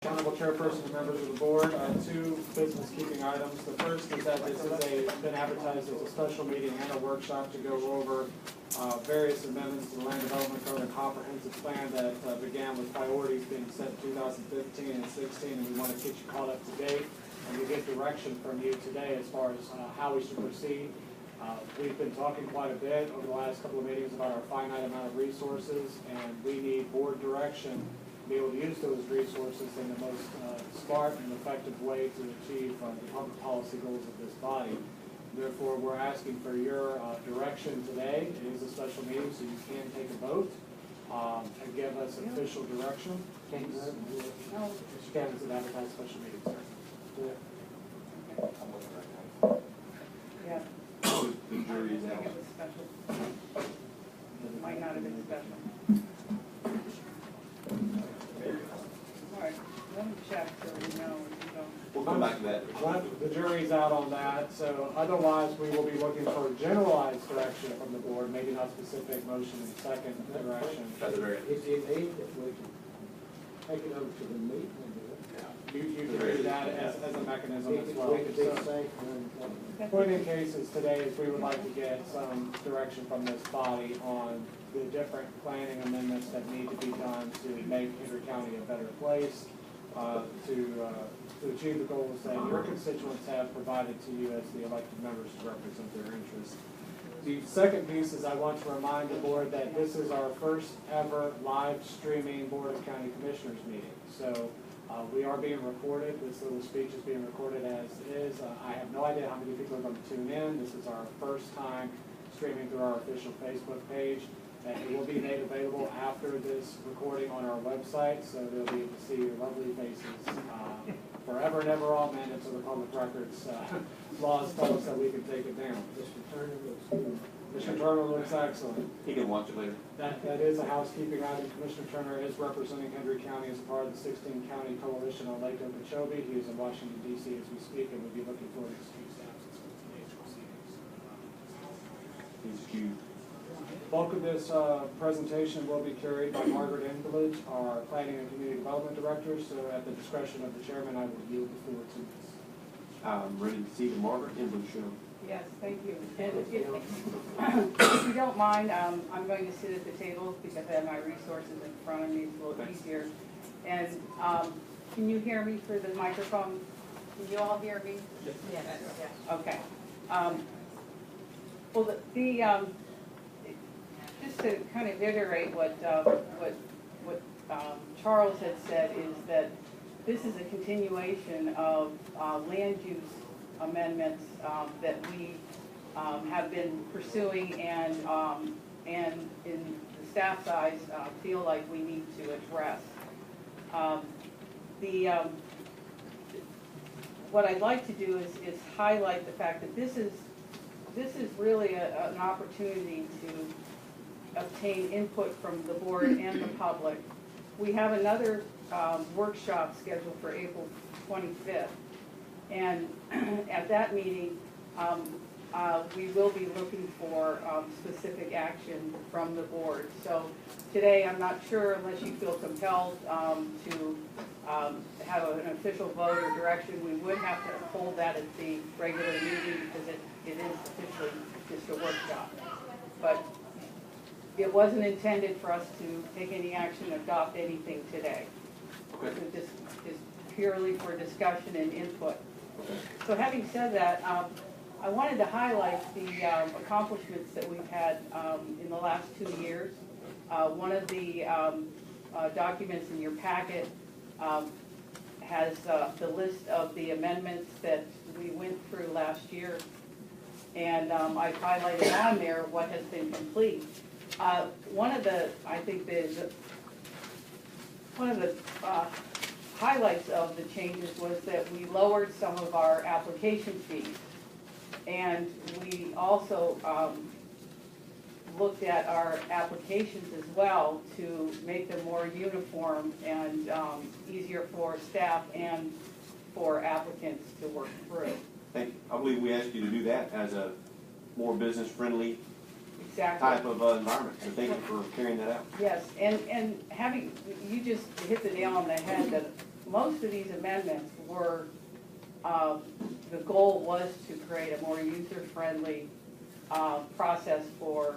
Honorable Chairperson and members of the board, two business keeping items. The first is that this is been advertised as a special meeting and a workshop to go over various amendments to the Land Development Code and Comprehensive Plan that began with priorities being set in 2015 and 16, and we want to get you caught up to date and to get direction from you today as far as how we should proceed. We've been talking quite a bit over the last couple of meetings about our finite amount of resources, and we need board direction to be able to use those resources in the most smart and effective way to achieve the public policy goals of this body. Therefore, we're asking for your direction today. It is a special meeting, so you can take a vote and give us official direction. Mr. Cannon's an advertised special meeting, sir. Yeah. The jury's I out. think it was special. It might not have been special. All right, let me check so we know. We'll come back to that. The jury's out on that, so otherwise we will be looking for generalized direction from the board, maybe not specific motion and second direction. That's a very. If you need, if we can take it over to the meeting and do it. You can do that as a mechanism as well. We could be So, safe and point in cases today is we would like to get some direction from this body on the different planning amendments that need to be done to make Hendry County a better place, to achieve the goals that your constituents have provided to you as the elected members to represent their interests. The second piece is I want to remind the board that this is our first ever live streaming Board of County Commissioners meeting. So we are being recorded. This little speech is being recorded as is. I have no idea how many people are going to tune in. This is our first time streaming through our official Facebook page. And it will be made available after this recording on our website, so they'll be able to see your lovely faces forever and ever. All amendments of the public records laws tell us that we can take it down. Mr. Turner looks good. Mr. Turner looks excellent. He can watch it later. That is a housekeeping item. Commissioner Turner is representing Hendry County as a part of the 16-county coalition on Lake Okeechobee. He is in Washington, D.C. as we speak, and we'll be looking for an excuse absence for today's proceedings. He's cute. Bulk of this presentation will be carried by Margaret Engelage, our Planning and Community Development Director. So at the discretion of the chairman, I will yield the floor to Ms. I'm ready to see the Margaret Hendry show. Yes, thank you. And if you don't mind, I'm going to sit at the table because I have my resources in front of me. It's a little easier. And can you hear me through the microphone? Can you all hear me? Yes. Okay. Well, just to kind of iterate what Charles had said is that this is a continuation of land use amendments that we have been pursuing and in the staff size feel like we need to address. What I'd like to do is highlight the fact that this is really an opportunity to obtain input from the board and the public. We have another workshop scheduled for April 25th. And at that meeting, we will be looking for specific action from the board. So today, I'm not sure unless you feel compelled to have an official vote or direction. We would have to hold that at the regular meeting because it is officially just a workshop. But it wasn't intended for us to take any action, adopt anything today. Okay. So just purely for discussion and input. So having said that, I wanted to highlight the accomplishments that we've had in the last 2 years. One of the documents in your packet has the list of the amendments that we went through last year. And I've highlighted on there what has been complete. One of the highlights of the changes was that we lowered some of our application fees. And we also looked at our applications as well to make them more uniform and easier for staff and for applicants to work through. Thank you. I believe we asked you to do that as a more business-friendly Exactly. type of environment. So thank you for carrying that out. Yes, and having, you just hit the nail on the head that most of these amendments were, the goal was to create a more user-friendly process for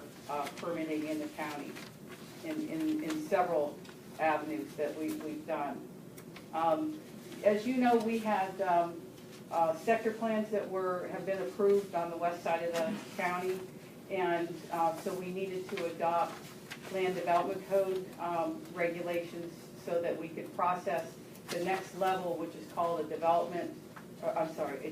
permitting in the county in several avenues that we've done. As you know, we had sector plans that have been approved on the west side of the county, and so we needed to adopt land development code regulations so that we could process the next level, which is called a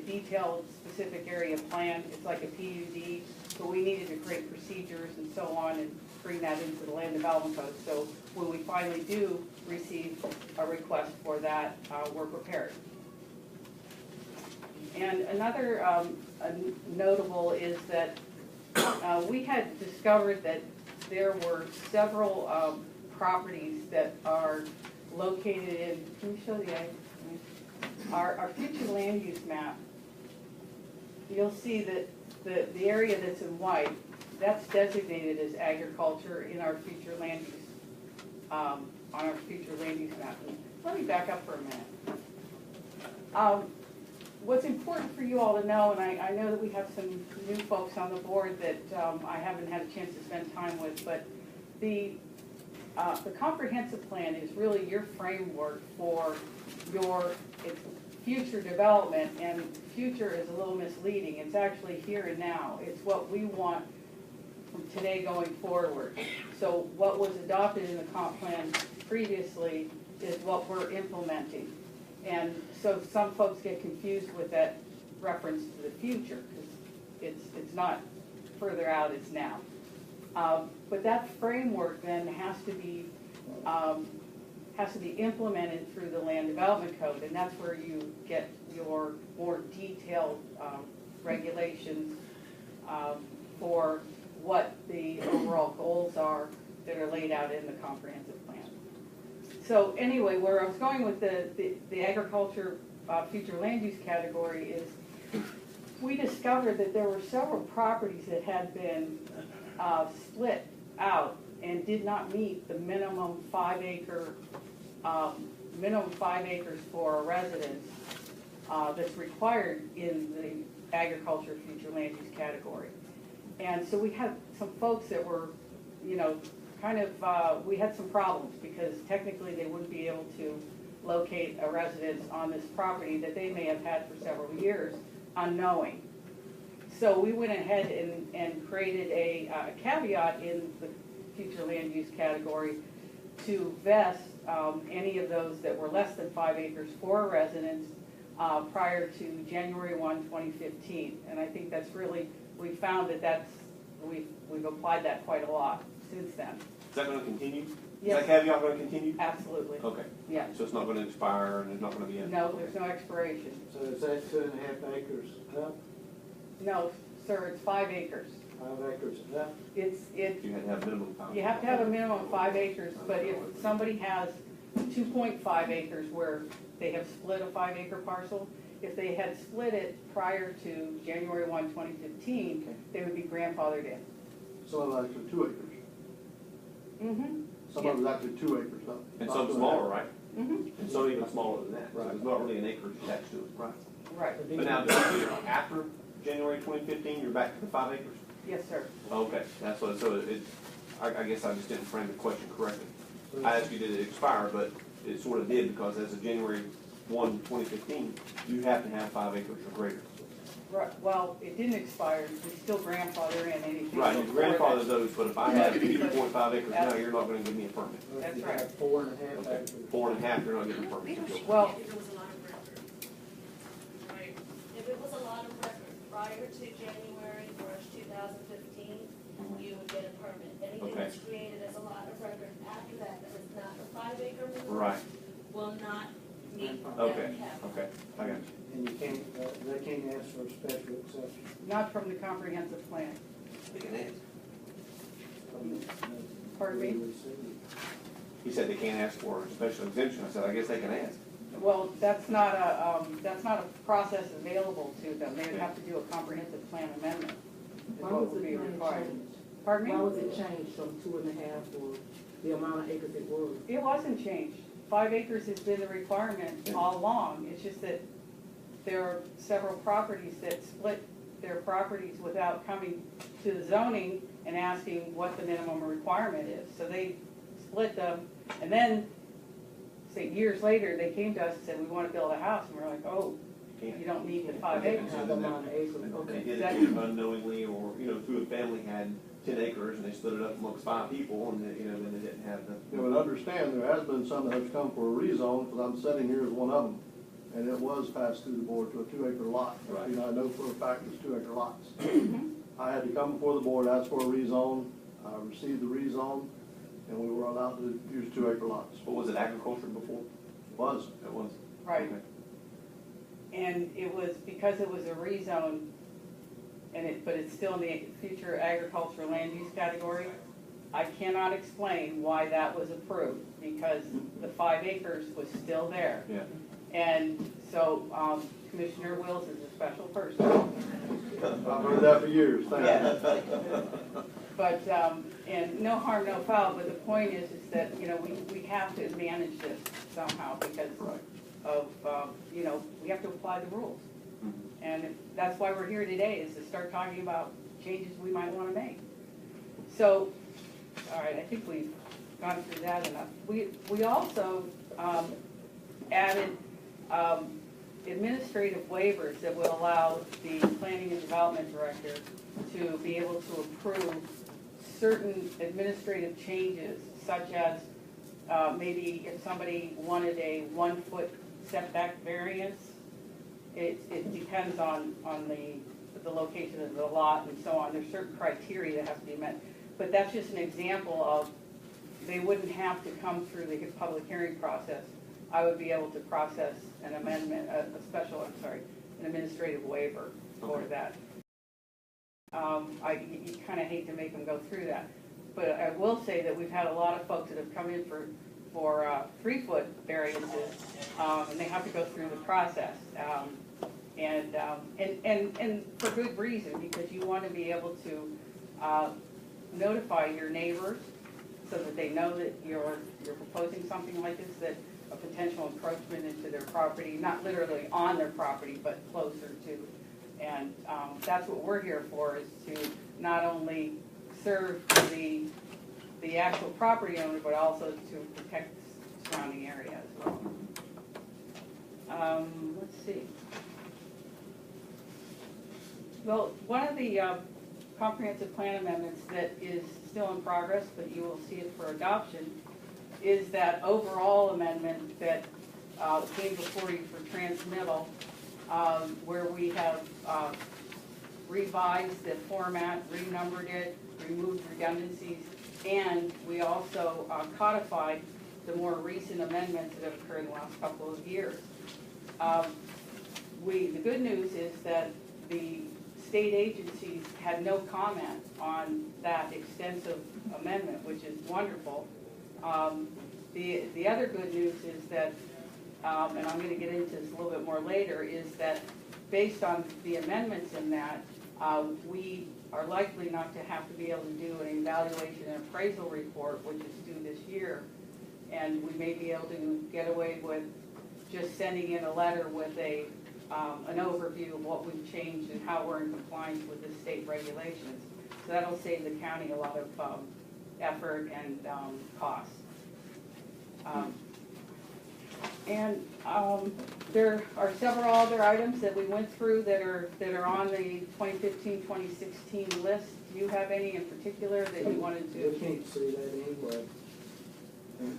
detailed specific area plan. It's like a PUD, but we needed to create procedures and so on and bring that into the land development code. So when we finally do receive a request for that, we're prepared. And another notable is that we had discovered that there were several properties that are located in, can we show our future land use map? You'll see that the area that's in white, that's designated as agriculture in our future land use, on our future land use map. Let me back up for a minute. What's important for you all to know, and I know that we have some new folks on the board that I haven't had a chance to spend time with, but the comprehensive plan is really your framework for your future development, and future is a little misleading. It's actually here and now. It's what we want from today going forward. So what was adopted in the comp plan previously is what we're implementing. And so some folks get confused with that reference to the future, because it's not further out, it's now. But that framework then has to be implemented through the land development code, and that's where you get your more detailed regulations for what the overall goals are that are laid out in the comprehensive plan. So anyway, where I was going with the agriculture future land use category is we discovered that there were several properties that had been split out and did not meet the minimum 5 acres for a residence that's required in the agriculture future land use category. And so we had some folks that were, we had some problems because technically they wouldn't be able to locate a residence on this property that they may have had for several years unknowing. So we went ahead and created a caveat in the future land use category to vest any of those that were less than 5 acres for a residence prior to January 1, 2015. And I think that's really, we found that we've applied that quite a lot since then. Is that going to continue? Yes. Is that caveat going to continue? Absolutely. Okay. Yeah. So it's not going to expire and there's not going to be a... No, there's no expiration. So is that 2.5 acres up, No, sir, it's 5 acres. 5 acres up? You had to have minimum 5. You have to have a minimum of 5 acres, but if somebody has 2.5 acres where they have split a 5 acre parcel, if they had split it prior to January 1, 2015, Okay. they would be grandfathered in. Some of it's 2 acres. Mm-hmm. Some of it's actually 2 acres though. And Not some 2.5. smaller, right? Mm-hmm. And some even smaller than that. So Right. there's not really an acreage attached to it. Right. Right. But now, after January 2015, you're back to the 5 acres? Yes, sir. Okay, that's what, so I guess I just didn't frame the question correctly. I asked you, did it expire, but it sort of did, because as of January 1, 2015, you have to have 5 acres or greater. Right. Well, it didn't expire. We still grandfather in anything. Right, you before grandfather that. those, but if I have 2.5 acres now, you're not gonna give me a permit. That's If you right. have 4.5 Okay, acres. 4.5, you're not getting a permit. Well, If it was a lot of record. Right. If it was a lot of record prior to January 1st, 2015, you would get a permit. Anything Okay. that's created as a lot of record after that, that is not a 5 acre minimum, Right, will not meet that okay, cap. okay, I got you. And you can't, they can't ask for a special exception. not from the comprehensive plan. They can ask. Pardon me? He said they can't ask for a special exemption. I said, I guess they can ask. Well, that's not a process available to them. They would have to do a comprehensive plan amendment. Is Why what was would it be plan required. changed? Pardon me? Why was it changed from 2.5 or the amount of acres it was? It wasn't changed. 5 acres has been the requirement all along. It's just that there are several properties that split their properties without coming to the zoning and asking what the minimum requirement is. So they split them, and then, say, years later, they came to us and said, we want to build a house, and we're like, oh, you don't need the 5 acres. Have them on acre, They okay. did it either unknowingly or, through a family had 10 acres and they split it up amongst 5 people and, then they didn't have the. You would understand, there has been some that have come for a rezone, because I'm sitting here as one of them, and it was passed through the board to a 2-acre lot. Right. I know for a fact it's 2-acre lots. Mhm. I had to come before the board, ask for a rezone, I received the rezone, and we were allowed to use 2-acre lots. What was it, agriculture before? Was. It was. Right. Okay. And it was, because it was a rezone, but it's still in the future agricultural land use category, I cannot explain why that was approved, because the 5 acres was still there. Yeah. And so Commissioner Wills is a special person. I've heard that for years, thank you. But, and no harm, no foul, but the point is that, we have to manage this somehow because Right. of, we have to apply the rules. And that's why we're here today, is to start talking about changes we might want to make. So, all right, I think we've gone through that enough. We also added administrative waivers that will allow the planning and development director to be able to approve certain administrative changes, such as maybe if somebody wanted a 1-foot setback variance. It depends on the location of the lot and so on. There's certain criteria that have to be met. But that's just an example of, they wouldn't have to come through the public hearing process. I would be able to process an amendment, an administrative waiver for that. You kind of hate to make them go through that. But I will say that we've had a lot of folks that have come in for 3-foot variances, and they have to go through the process. And for good reason, because you want to be able to notify your neighbors so that they know that you're proposing something like this, that a potential encroachment into their property, not literally on their property, but closer to. And that's what we're here for, is to not only serve the actual property owner, but also to protect the surrounding area as well. Let's see. Well, one of the comprehensive plan amendments that is still in progress, but you will see it for adoption, is that overall amendment that came before you for transmittal, where we have revised the format, renumbered it, removed redundancies, and we also codified the more recent amendments that have occurred in the last couple of years. The good news is that the state agencies had no comment on that extensive amendment, which is wonderful. The other good news is that, and I'm going to get into this a little bit more later, is that based on the amendments in that, we are likely not to have to be able to do an evaluation and appraisal report, which is due this year. And we may be able to get away with just sending in a letter with an overview of what we've changed and how we're in compliance with the state regulations. So that'll save the county a lot of effort and costs. There are several other items that we went through that are on the 2015-2016 list. Do you have any in particular that you wanted to? We can't see that anyway.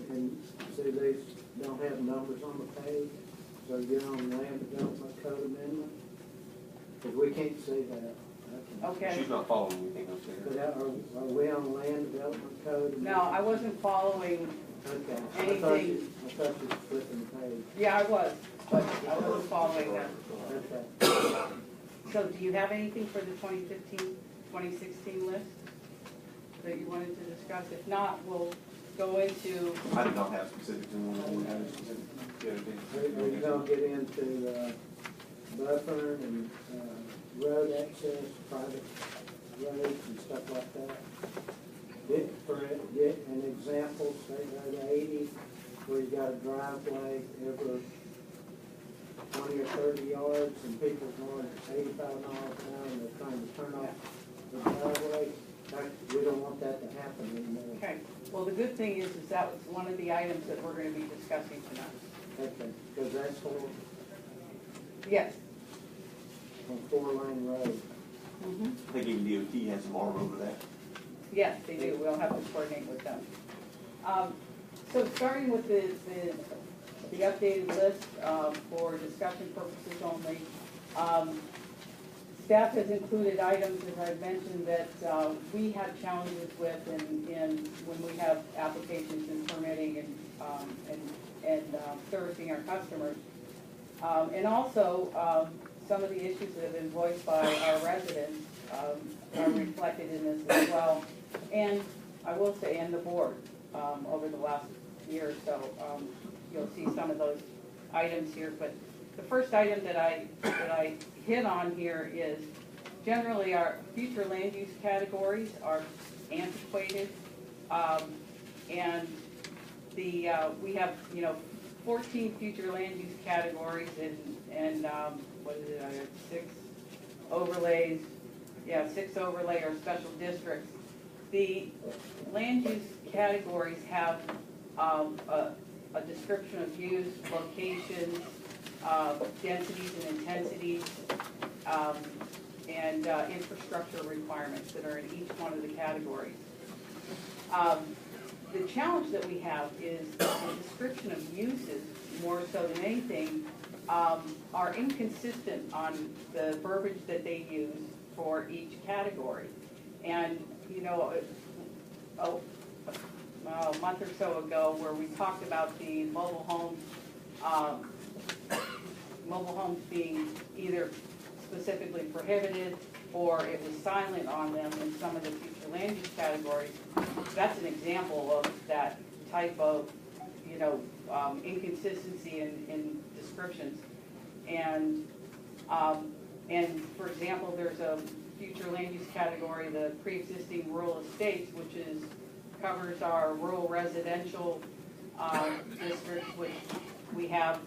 And see, they don't have numbers on the page, so get on land development code amendment, because we can't see that. Okay. She's not following anything else But there. are we on land development code? No, I wasn't following. Okay. Anything. I thought you was flipping the page. Yeah, I was, but I wasn't following that. Okay. So do you have anything for the 2015-2016 list that you wanted to discuss? If not, we'll go into, I did not have specifics in one. We had specific the other day. We're gonna get into buffer and road access, private roads and stuff like that. For an example, State Road 80 where you got a driveway every 20 or 30 yards and people going 85 miles an hour and they're trying to turn off the driveway. We don't want that to happen anymore. Okay, well, the good thing is that was one of the items that we're gonna be discussing tonight. Okay, because that's Yes. on 4-lane road. Mm-hmm. I think even DOT has some arm over that. Yes, they do, we'll have to coordinate with them. So starting with the updated list for discussion purposes only, staff has included items, as I've mentioned, that we have challenges with in when we have applications and permitting and servicing our customers. And also, some of the issues that have been voiced by our residents are reflected in this as well. And I will say, and the board, over the last year or so, you'll see some of those items here. But the first item that I hit on here is generally our future land use categories are antiquated. And we have, 14 future land use categories and what is it, I have 6 overlays, 6 overlay or special districts. The land use categories have a description of use, locations, densities and intensities, and infrastructure requirements that are in each one of the categories. The challenge that we have is the description of uses, more so than anything, are inconsistent on the verbiage that they use for each category. And, a month or so ago where we talked about the mobile homes being either specifically prohibited or it was silent on them in some of the future land use categories. That's an example of that type of, inconsistency in descriptions. And for example, there's a future land use category, the pre-existing rural estates, which covers our rural residential districts, which we have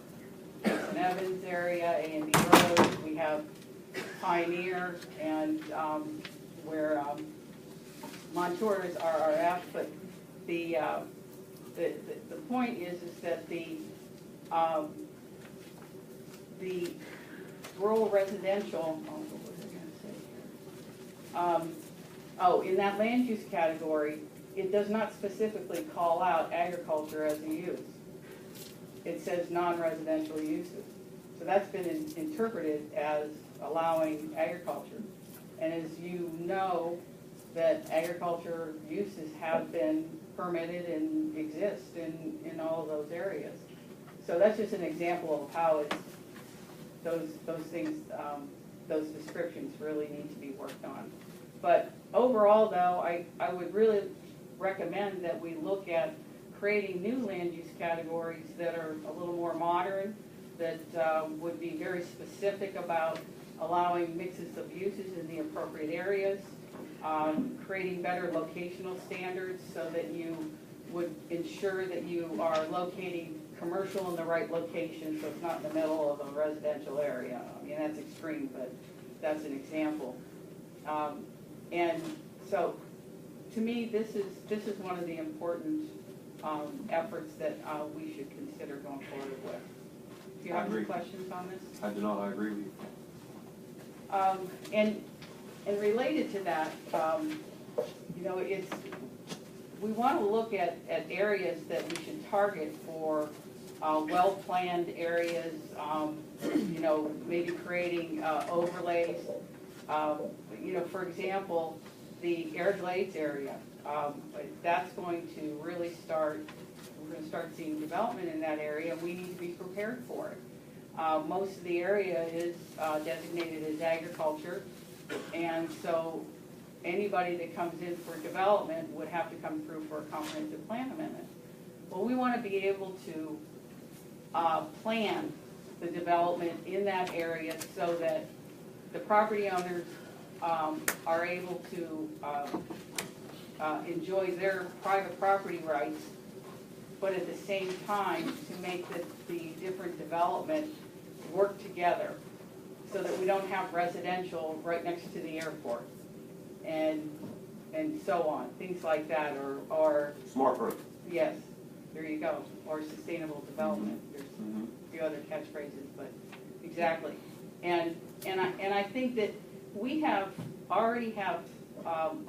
St. Evans area, A&B Road, we have Pioneer, and where Montour is RRF, but the point is that the rural residential, what was I going to say? In that land use category, it does not specifically call out agriculture as a use. It says non-residential uses. So that's been interpreted as allowing agriculture. And as you know, that agriculture uses have been permitted and exist in all of those areas. So that's just an example of how those things, those descriptions really need to be worked on. But overall, though, I would really recommend that we look at creating new land use categories that are a little more modern, that would be very specific about allowing mixes of uses in the appropriate areas, creating better locational standards so that you would ensure that you are locating commercial in the right location, so it's not in the middle of a residential area. I mean, that's extreme, but that's an example. And so, to me, this is one of the important efforts that we should consider going forward with. Do you have any questions on this? I do not, I agree with you. And related to that, we want to look at areas that we should target for well-planned areas, maybe creating overlays. For example, the Everglades area, that's going to really start, we're going to start seeing development in that area. We need to be prepared for it. Most of the area is designated as agriculture, and so anybody that comes in for development would have to come through for a comprehensive plan amendment. Well, we want to be able to plan the development in that area so that the property owners are able to enjoy their private property rights but at the same time to make the different development work together so that we don't have residential right next to the airport and so on, things like that, or Smart growth. yes, there you go, or sustainable development. There's a few other catchphrases, but exactly. And I think that we already have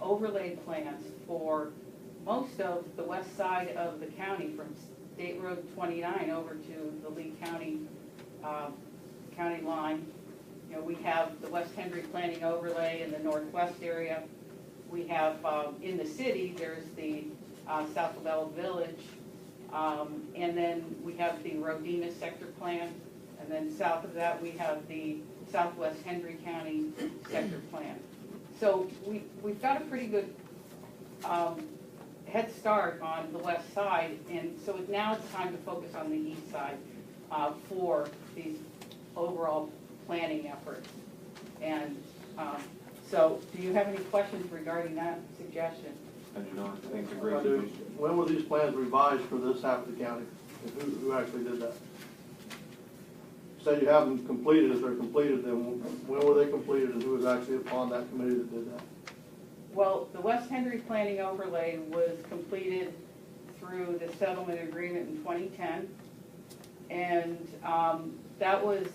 overlay plans for most of the west side of the county, from State Road 29 over to the Lee County county line. You know, we have the West Hendry planning overlay in the northwest area. We have in the city, there's the South LaBelle Village, and then we have the Rodina sector plan, and then south of that we have the Southwest Hendry County sector plan. So we've got a pretty good head start on the west side, and so now it's time to focus on the east side for these overall planning efforts. And so do you have any questions regarding that suggestion? I do not. I think it's a great I do. suggestion. When were these plans revised for this half of the county? And who actually did that? You said you have them completed. If they're completed, then when were they completed, and who was actually upon that committee that did that? Well, the West Hendry planning overlay was completed through the settlement agreement in 2010. And that was,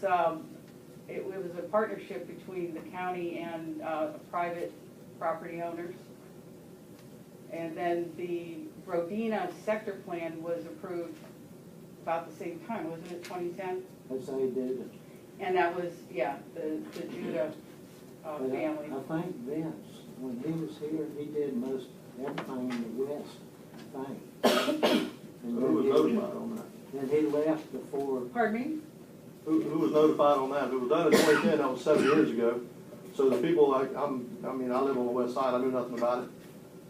it was a partnership between the county and private property owners. And then the Rodina sector plan was approved about the same time, wasn't it 2010? That's how he did it. And that was, yeah, the Judah But family. I think Vince, when he was here, he did most everything in the west, I think. So who was notified on that? And he left before, Pardon me? Who was notified on that? It was done in 2010, that was 7 years ago. So the people, I live on the west side, I knew nothing about it.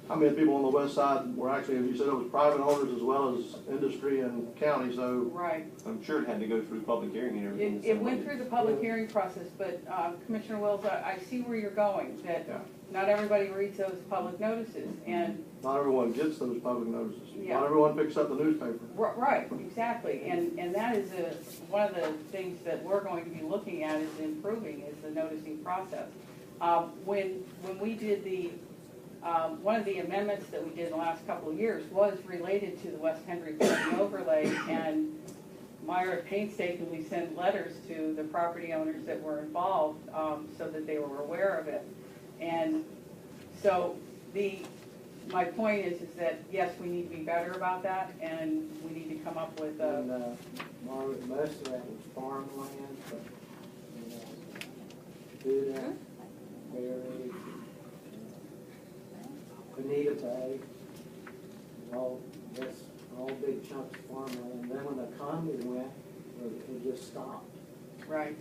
How many people on the west side were actually, you said it was private owners as well as industry and county, so. Right. I'm sure it had to go through public hearing and everything. It went through the public hearing process, but Commissioner Wells, I see where you're going, that Yeah. not everybody reads those public notices, and, Not everyone gets those public notices. Yeah. Not everyone picks up the newspaper. right, exactly, and that is one of the things that we're going to be looking at is improving, is the noticing process. When we did one of the amendments that we did in the last couple of years was related to the West Hendry planning overlay, and Myra painstakingly sent letters to the property owners that were involved so that they were aware of it. And so my point is that yes, we need to be better about that, and we need to come up with a. and Margaret, most of that was farmland, but, Judah, Berry, Bonita Bay, all big chunks of farmland. And then when the economy went, it just stopped. Right.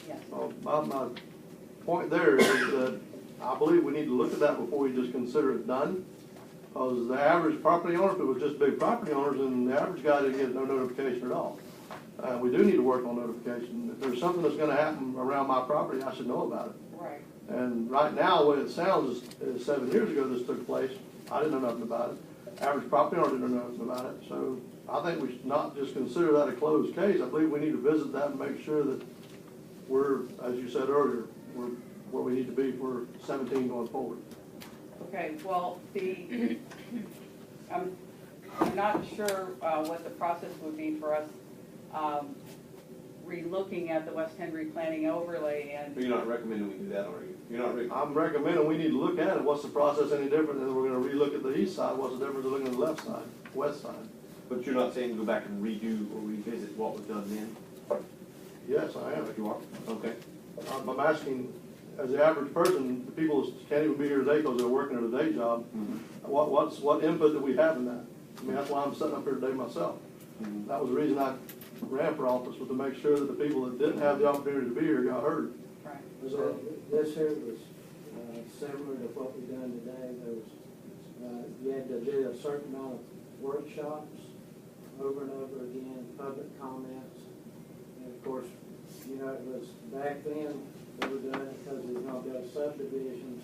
Yes. Well, my point there is that I believe we need to look at that before we just consider it done. Because the average property owner, if it was just big property owners, and the average guy didn't get no notification at all. We do need to work on notification. If there's something that's gonna happen around my property, I should know about it. Right. And right now, the way it sounds is 7 years ago this took place. I didn't know nothing about it. Average property owner didn't know nothing about it. So I think we should not just consider that a closed case. I believe we need to visit that and make sure that we're, as you said earlier, we're where we need to be for 17 going forward. Okay, well, I'm not sure what the process would be for us re-looking at the West Hendry planning overlay, and But you're not recommending we do that, are you? You're not recommending? I'm recommending we need to look at it. What's the process any different than we're gonna relook at the east side? What's the difference of looking at the left side, west side? But you're not saying go back and redo or revisit what was done then? Yes, I am. But you are? Okay. I'm asking, as the average person, the people that can't even be here today because they're working at a day job, what input do we have in that? I mean, that's why I'm sitting up here today myself. That was the reason I ran for office, was to make sure that the people that didn't have the opportunity to be here got heard. right. So this here was similar to what we've done today. There was, you had to do a certain amount of workshops over and over again, public comments. And of course, it was back then, they were doing it because we were going to build subdivisions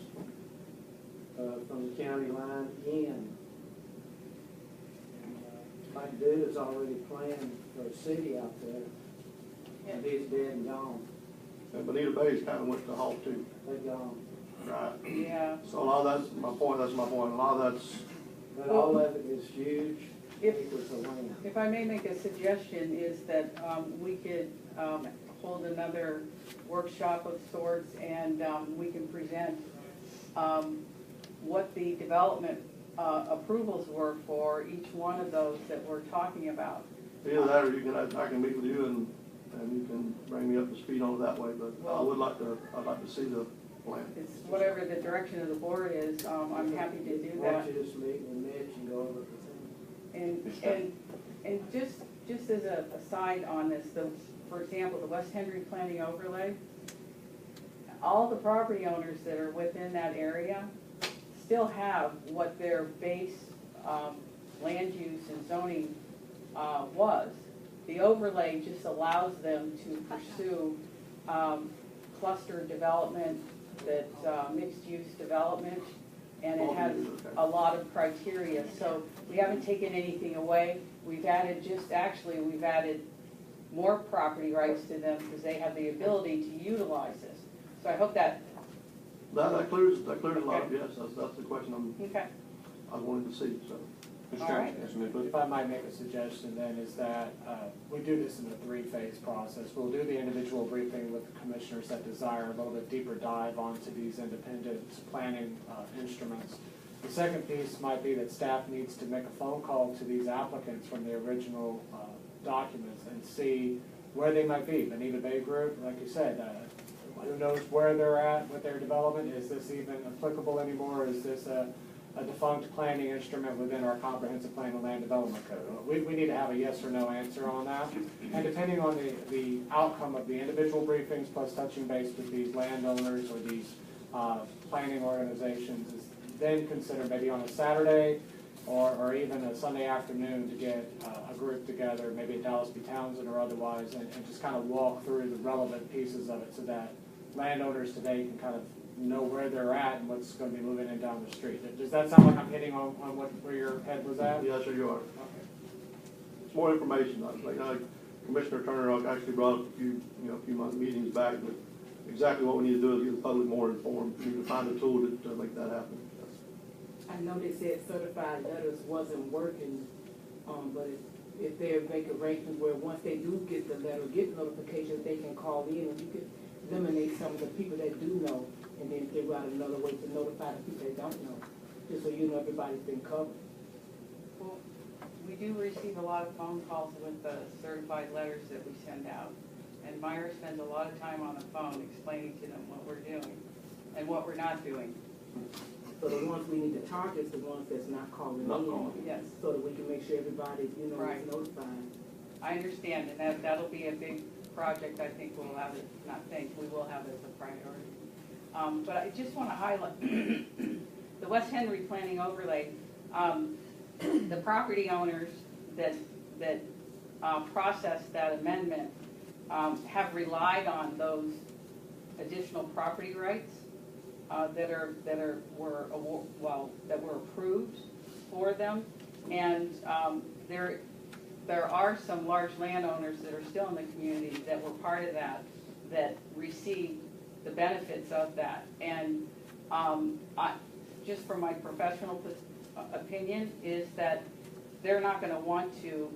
from the county line in. Like dude is already planned for a city out there, and he's dead and gone. And Bonita Bay's kind of went to halt too. They're gone. Right. Yeah. So a lot of that's my point, a lot of that's, But all of it is huge If- acres of land. If I may make a suggestion, is that we could hold another workshop of sorts, and we can present what the development approvals were for each one of those that we're talking about. either that or you can, I can meet with you and you can bring me up to speed on it that way, but I would like to, I'd like to see the plan. It's whatever the direction of the board is, I'm happy to do Why that. don't you just meet with Mitch and go over the thing? And just as a aside on this, for example, the West Hendry planning overlay, all the property owners that are within that area still have what their base land use and zoning was. The overlay just allows them to pursue cluster development, that mixed-use development, and it has a lot of criteria. So we haven't taken anything away. We've added we've added more property rights to them because they have the ability to utilize this. So I hope that, That clears a lot, yes, that's the question okay, I wanted to see, so. Mr. All Chairman, right. have some input? If I might make a suggestion then, is that we do this in a three-phase process. We'll do the individual briefing with the commissioners that desire a little bit deeper dive onto these independent planning instruments. The second piece might be that staff needs to make a phone call to these applicants from the original documents and see where they might be. Bonita Bay Group, like you said, who knows where they're at with their development? Is this even applicable anymore? Is this a defunct planning instrument within our comprehensive plan and land development code? We need to have a yes or no answer on that. And depending on the outcome of the individual briefings plus touching base with these landowners or these planning organizations, is then consider maybe on a Saturday or even a Sunday afternoon to get a group together, maybe at Dallas B. Townsend or otherwise, and just kind of walk through the relevant pieces of it so that landowners today can kind of know where they're at and what's going to be moving in down the street. Does that sound like I'm hitting on where your head was at? Yes, sir, you are. Okay. It's more information, like Commissioner Turner actually brought up a few month meetings back, but exactly what we need to do is get the public more informed. We need to find a tool to make that happen. I know they said certified letters wasn't working, but if they make arrangements where once they do get the letter, get notifications, they can call in and you can eliminate some of the people that do know, and then figure out another way to notify the people that don't know, just so you know everybody's been covered. Well, we do receive a lot of phone calls with the certified letters that we send out. And Myra spends a lot of time on the phone explaining to them what we're doing and what we're not doing. So the ones we need to target is the ones that's not calling Not in. calling. Yes, So that we can make sure everybody, Right. is notified. I understand, and that'll be a big project. I think we'll have it, we will have it as a priority. But I just want to highlight the West Hendry planning overlay. The property owners that processed that amendment have relied on those additional property rights that were approved for them, and there are some large landowners that are still in the community that were part of that received the benefits of that. And just from my professional opinion, is that they're not going to want to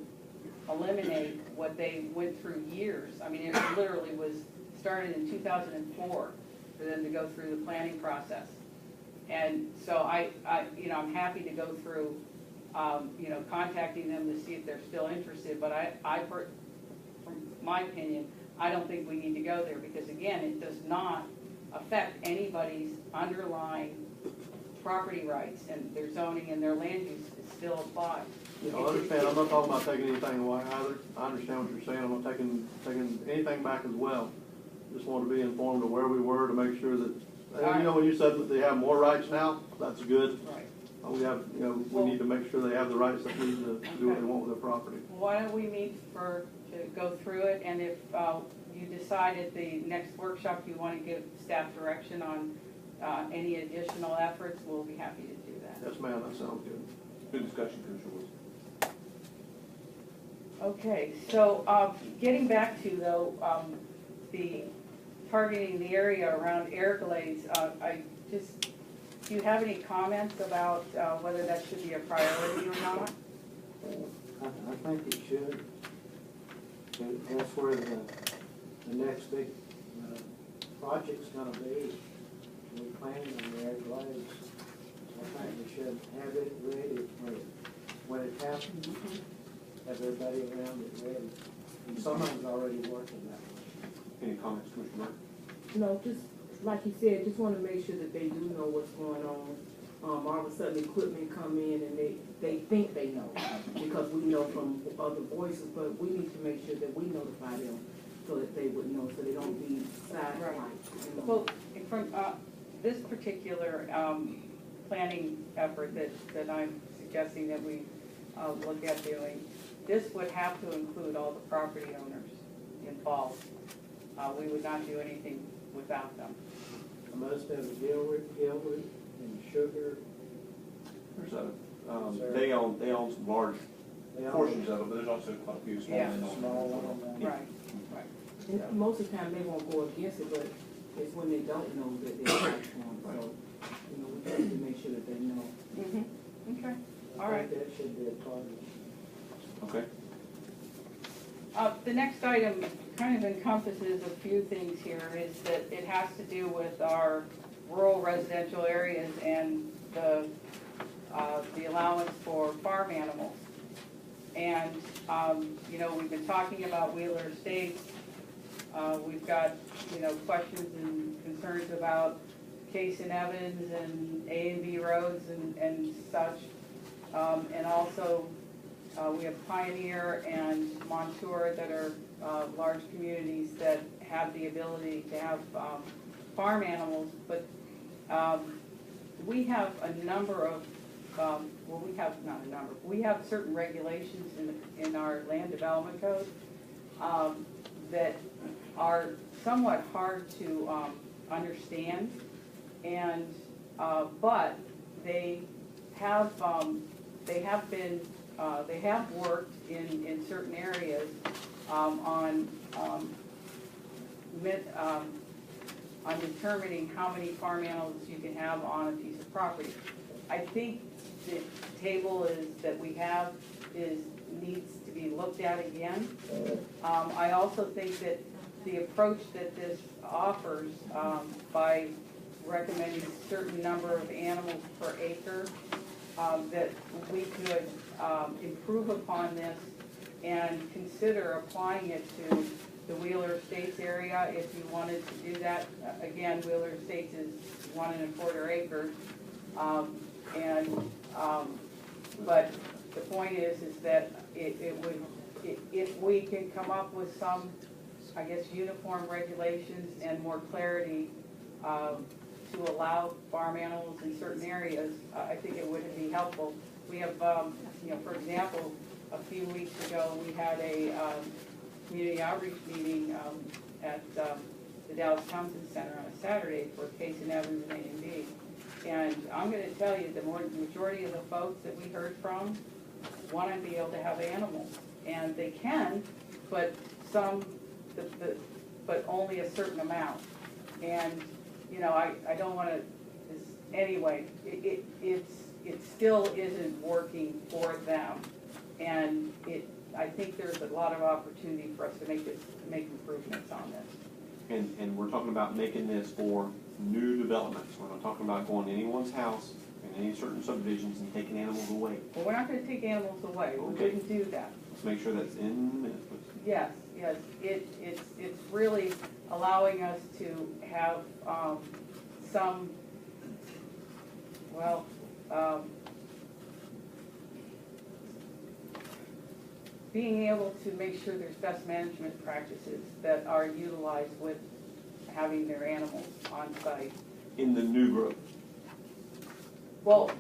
eliminate what they went through years. I mean, it literally was started in 2004 for them to go through the planning process. And so I'm happy to go through, contacting them to see if they're still interested. But from my opinion, I don't think we need to go there because, again, it does not affect anybody's underlying property rights, and their zoning and their land use still applies. I understand, I'm not talking about taking anything away either. I understand what you're saying, I'm not taking anything back as well. Just want to be informed of where we were to make sure that, and when you said that they have more rights now, that's good. Right. We need to make sure they have the rights that need to do what they want with their property. Why don't we meet to go through it, and if you decide at the next workshop you want to give staff direction on any additional efforts, we'll be happy to do that. Yes, ma'am, that sounds good. Good discussion, Commissioner Wilson. Okay, so, getting back to though, the targeting the area around Everglades, do you have any comments about, whether that should be a priority or not? I think it should. That's where the next big project's gonna be. We plan on the Everglades. I think we should have it ready when it happens. Have everybody around it ready. And someone's already working that way. Any comments, Commissioner Martin? No, just like you said, just wanna make sure that they do know what's going on. All of a sudden equipment come in and they think they know, because we know from other voices, but we need to make sure that we notify them so that they would know, so they don't be sideswiped. Well, from, this particular, planning effort that I'm suggesting that we, look at doing, this would have to include all the property owners involved. We would not do anything without them. Most of it, Gilbert, and Sugar. There's a, they own some large portions of it, but there's also quite a few small Yeah. ones. Small one. Yeah. Right, right. And most of the time, they won't go against it, but it's when they don't know that they're not one, so, you know, we have to make sure that they know. Mm-hmm, okay, all I right. think that should be a target. Okay. The next item kind of encompasses a few things here, is that it has to do with our rural residential areas and the allowance for farm animals. And, you know, we've been talking about Wheeler Estates. We've got, you know, questions and concerns about Case and Evans and A and B roads and such. And also, we have Pioneer and Montour that are large communities that have the ability to have farm animals, but we have a number of, well, we have, not a number, we have certain regulations in our land development code that are somewhat hard to understand, and but they have been they have worked in certain areas on determining how many farm animals you can have on a piece of property. I think the table that we have needs to be looked at again. I also think that the approach that this offers by recommending a certain number of animals per acre, that we could improve upon this and consider applying it to the Wheeler Estates area if you wanted to do that. Again, Wheeler Estates is 1 1/4 acres. But the point is that it would, if we can come up with some, I guess, uniform regulations and more clarity to allow farm animals in certain areas, I think it would be helpful. We have, you know, for example, a few weeks ago, we had a community outreach meeting at the Dallas Thompson Center on a Saturday for Case and Evans and A&B. And I'm going to tell you, the majority of the folks that we heard from want to be able to have animals. And they can, but but only a certain amount. And, you know, I don't want to, anyway, it still isn't working for them. And I think there's a lot of opportunity for us to make improvements on this. And we're talking about making this for new developments. We're not talking about going to anyone's house in any certain subdivisions and taking animals away. Well, we're not going to take animals away. We Okay. wouldn't do that. Let's make sure that's in the minutes, please. Yes, yes. It's really allowing us to have some, well, being able to make sure there's best management practices that are utilized with having their animals on site. In the new growth. Well,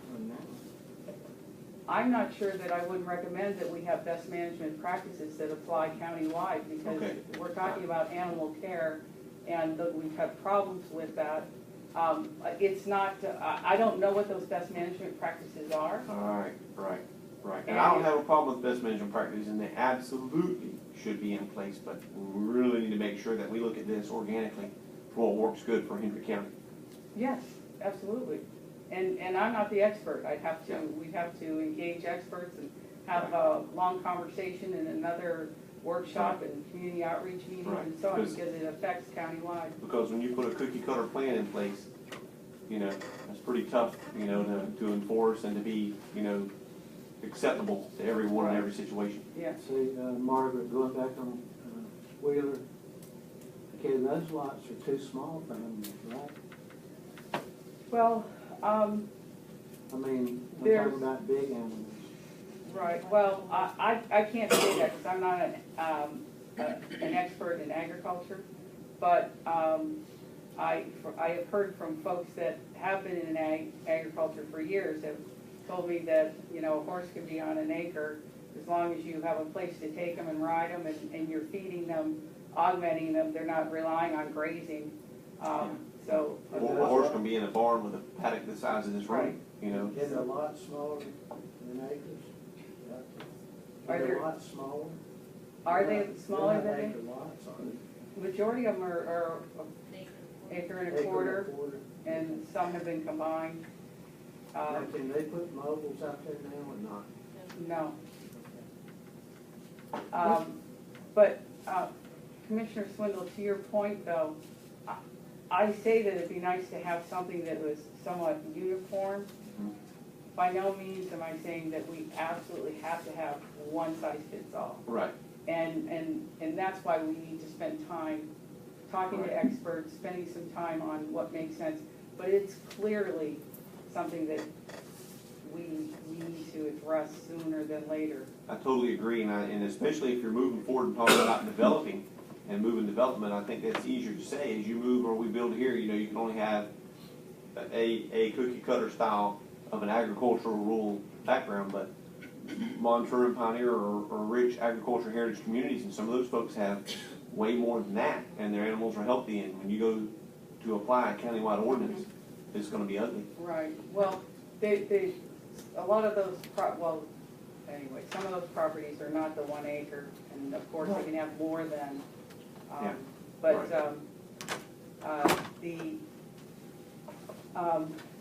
I'm not sure that I wouldn't recommend that we have best management practices that apply countywide, because Okay. we're talking about animal care, and we've had problems with that. It's not, I don't know what those best management practices are. All right, right. Right, and I don't have a problem with best management practices, and they absolutely should be in place, but we really need to make sure that we look at this organically for what works good for Hendry County. Yes, absolutely. And I'm not the expert. We'd have to engage experts and have a long conversation and another workshop and community outreach meetings and so on, Right. because it affects countywide. Because when you put a cookie cutter plan in place, you know, it's pretty tough, you know, to enforce and to be, you know, acceptable to everyone in every situation. Yeah. See, Margaret, going back on Wheeler, okay, those lots are too small for animals, right? Well, I mean, I'm There's- talking about big animals. right, well, I can't say that because I'm not an expert in agriculture, but I have heard from folks that have been in agriculture for years, have told me that, you know, a horse can be on an acre as long as you have a place to take them and ride them and you're feeding them, augmenting them, they're not relying on grazing. So, Or a horse can be in a barn with a paddock the size of this room, you know. Is it a lot smaller than acres? Are Are they there- a lot smaller? are they smaller They're than not acre lots, are they? majority of them are acre and a quarter, and some have been combined. Now, can they put mobiles out there now or not? No. But Commissioner Swindle, to your point though, I say that it'd be nice to have something that was somewhat uniform. By no means am I saying that we absolutely have to have one size fits all. Right. And that's why we need to spend time talking to experts, spending some time on what makes sense. But it's clearly something that we need to address sooner than later. I totally agree, and especially if you're moving forward and talking about developing and moving development, I think that's easier to say. As you move or we build here, you know, you can only have a cookie cutter style of an agricultural rural background, but Montour and Pioneer are rich agricultural heritage communities, and some of those folks have way more than that, and their animals are healthy, and when you go to apply a countywide ordinance, it's gonna be ugly. Right, well, a lot of those, anyway, some of those properties are not the 1 acre, and of course, they can have more than, Yeah. but,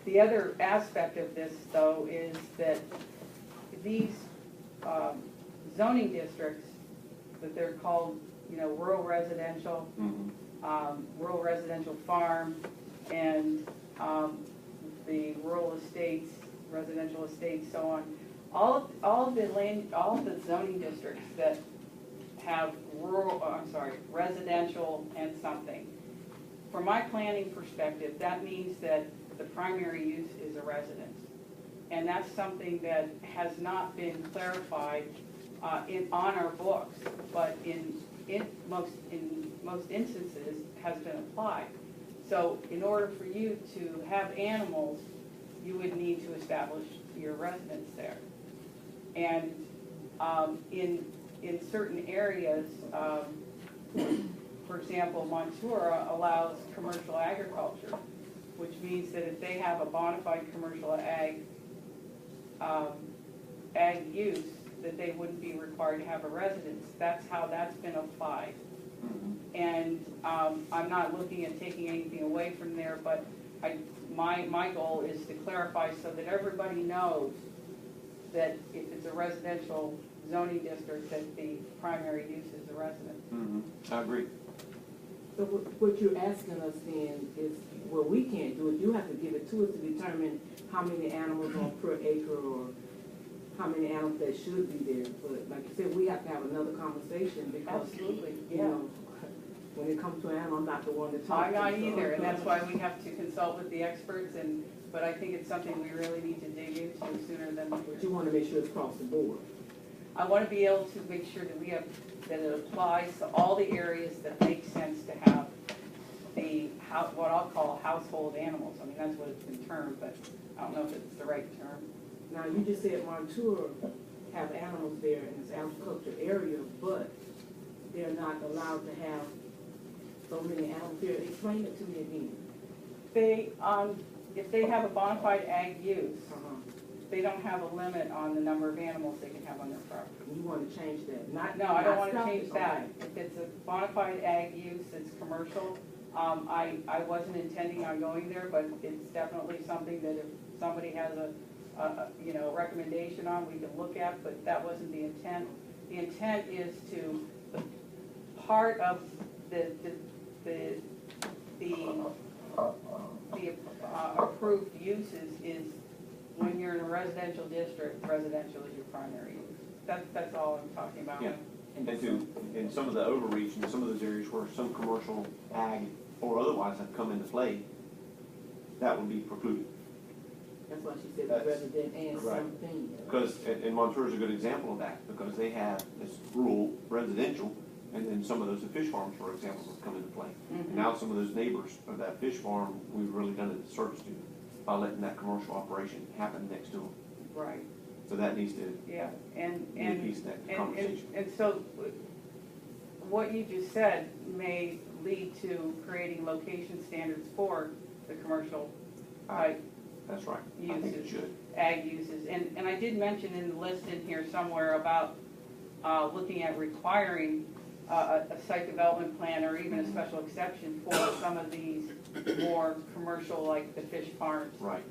the other aspect of this, though, is that these, zoning districts, that they're called, you know, rural residential, rural residential farm, and, the rural estates, residential estates, so on. All of the zoning districts that have residential and something. From my planning perspective, that means that the primary use is a residence. And that's something that has not been clarified on our books, but in most instances has been applied. So in order for you to have animals, you would need to establish your residence there. And in certain areas, for example, Montour allows commercial agriculture, which means that if they have a bona fide commercial ag use, that they wouldn't be required to have a residence. That's how that's been applied. And I'm not looking at taking anything away from there, but my goal is to clarify so that everybody knows that if it's a residential zoning district, that the primary use is a residence. I agree. So what you're asking us then is, well, we can't do it, you have to give it to us to determine how many animals on per acre or how many animals that should be there. But like you said, we have to have another conversation because, Absolutely, you yeah. know, when it comes to an animal, I'm not the one to talk I'm to. not so- either, and that's why we have to consult with the experts, but I think it's something we really need to dig into sooner than But later. you want to make sure it's across the board. I want to be able to make sure that that it applies to all the areas that make sense to have what I'll call household animals. I mean, that's what it's been termed, but I don't know if it's the right term. Now, you just said Montour have animals there in this agriculture area, but they're not allowed to have so many animals there. Explain it to me again. If they have a bona fide ag use, they don't have a limit on the number of animals they can have on their property. You wanna change that, not. No, I don't not wanna stop change it. that. Okay. If it's a bona fide ag use, it's commercial. I wasn't intending on going there, but it's definitely something that if somebody has you know, recommendation on, we can look at, but that wasn't the intent. The intent is to, part of the approved uses is when you're in a residential district, residential is your primary use. That's all I'm talking about. Yeah. And some of the overreach in some of those areas where some commercial ag or otherwise have come into play, that would be precluded. That's why she said That's- resident and right. something. Because, and Montour is a good example of that, because they have this rural residential, and then some of those fish farms, for example, have come into play. Mhm. Now some of those neighbors of that fish farm, we've really done a disservice to by letting that commercial operation happen next to them. Right, So that needs to yeah, and, be a piece of that conversation. and so what you just said may lead to creating location standards for the commercial type That's right. I think it uses, should. ag uses. And I did mention in the list in here somewhere about looking at requiring a site development plan or even a special exception for some of these more commercial, like the fish farms. Right.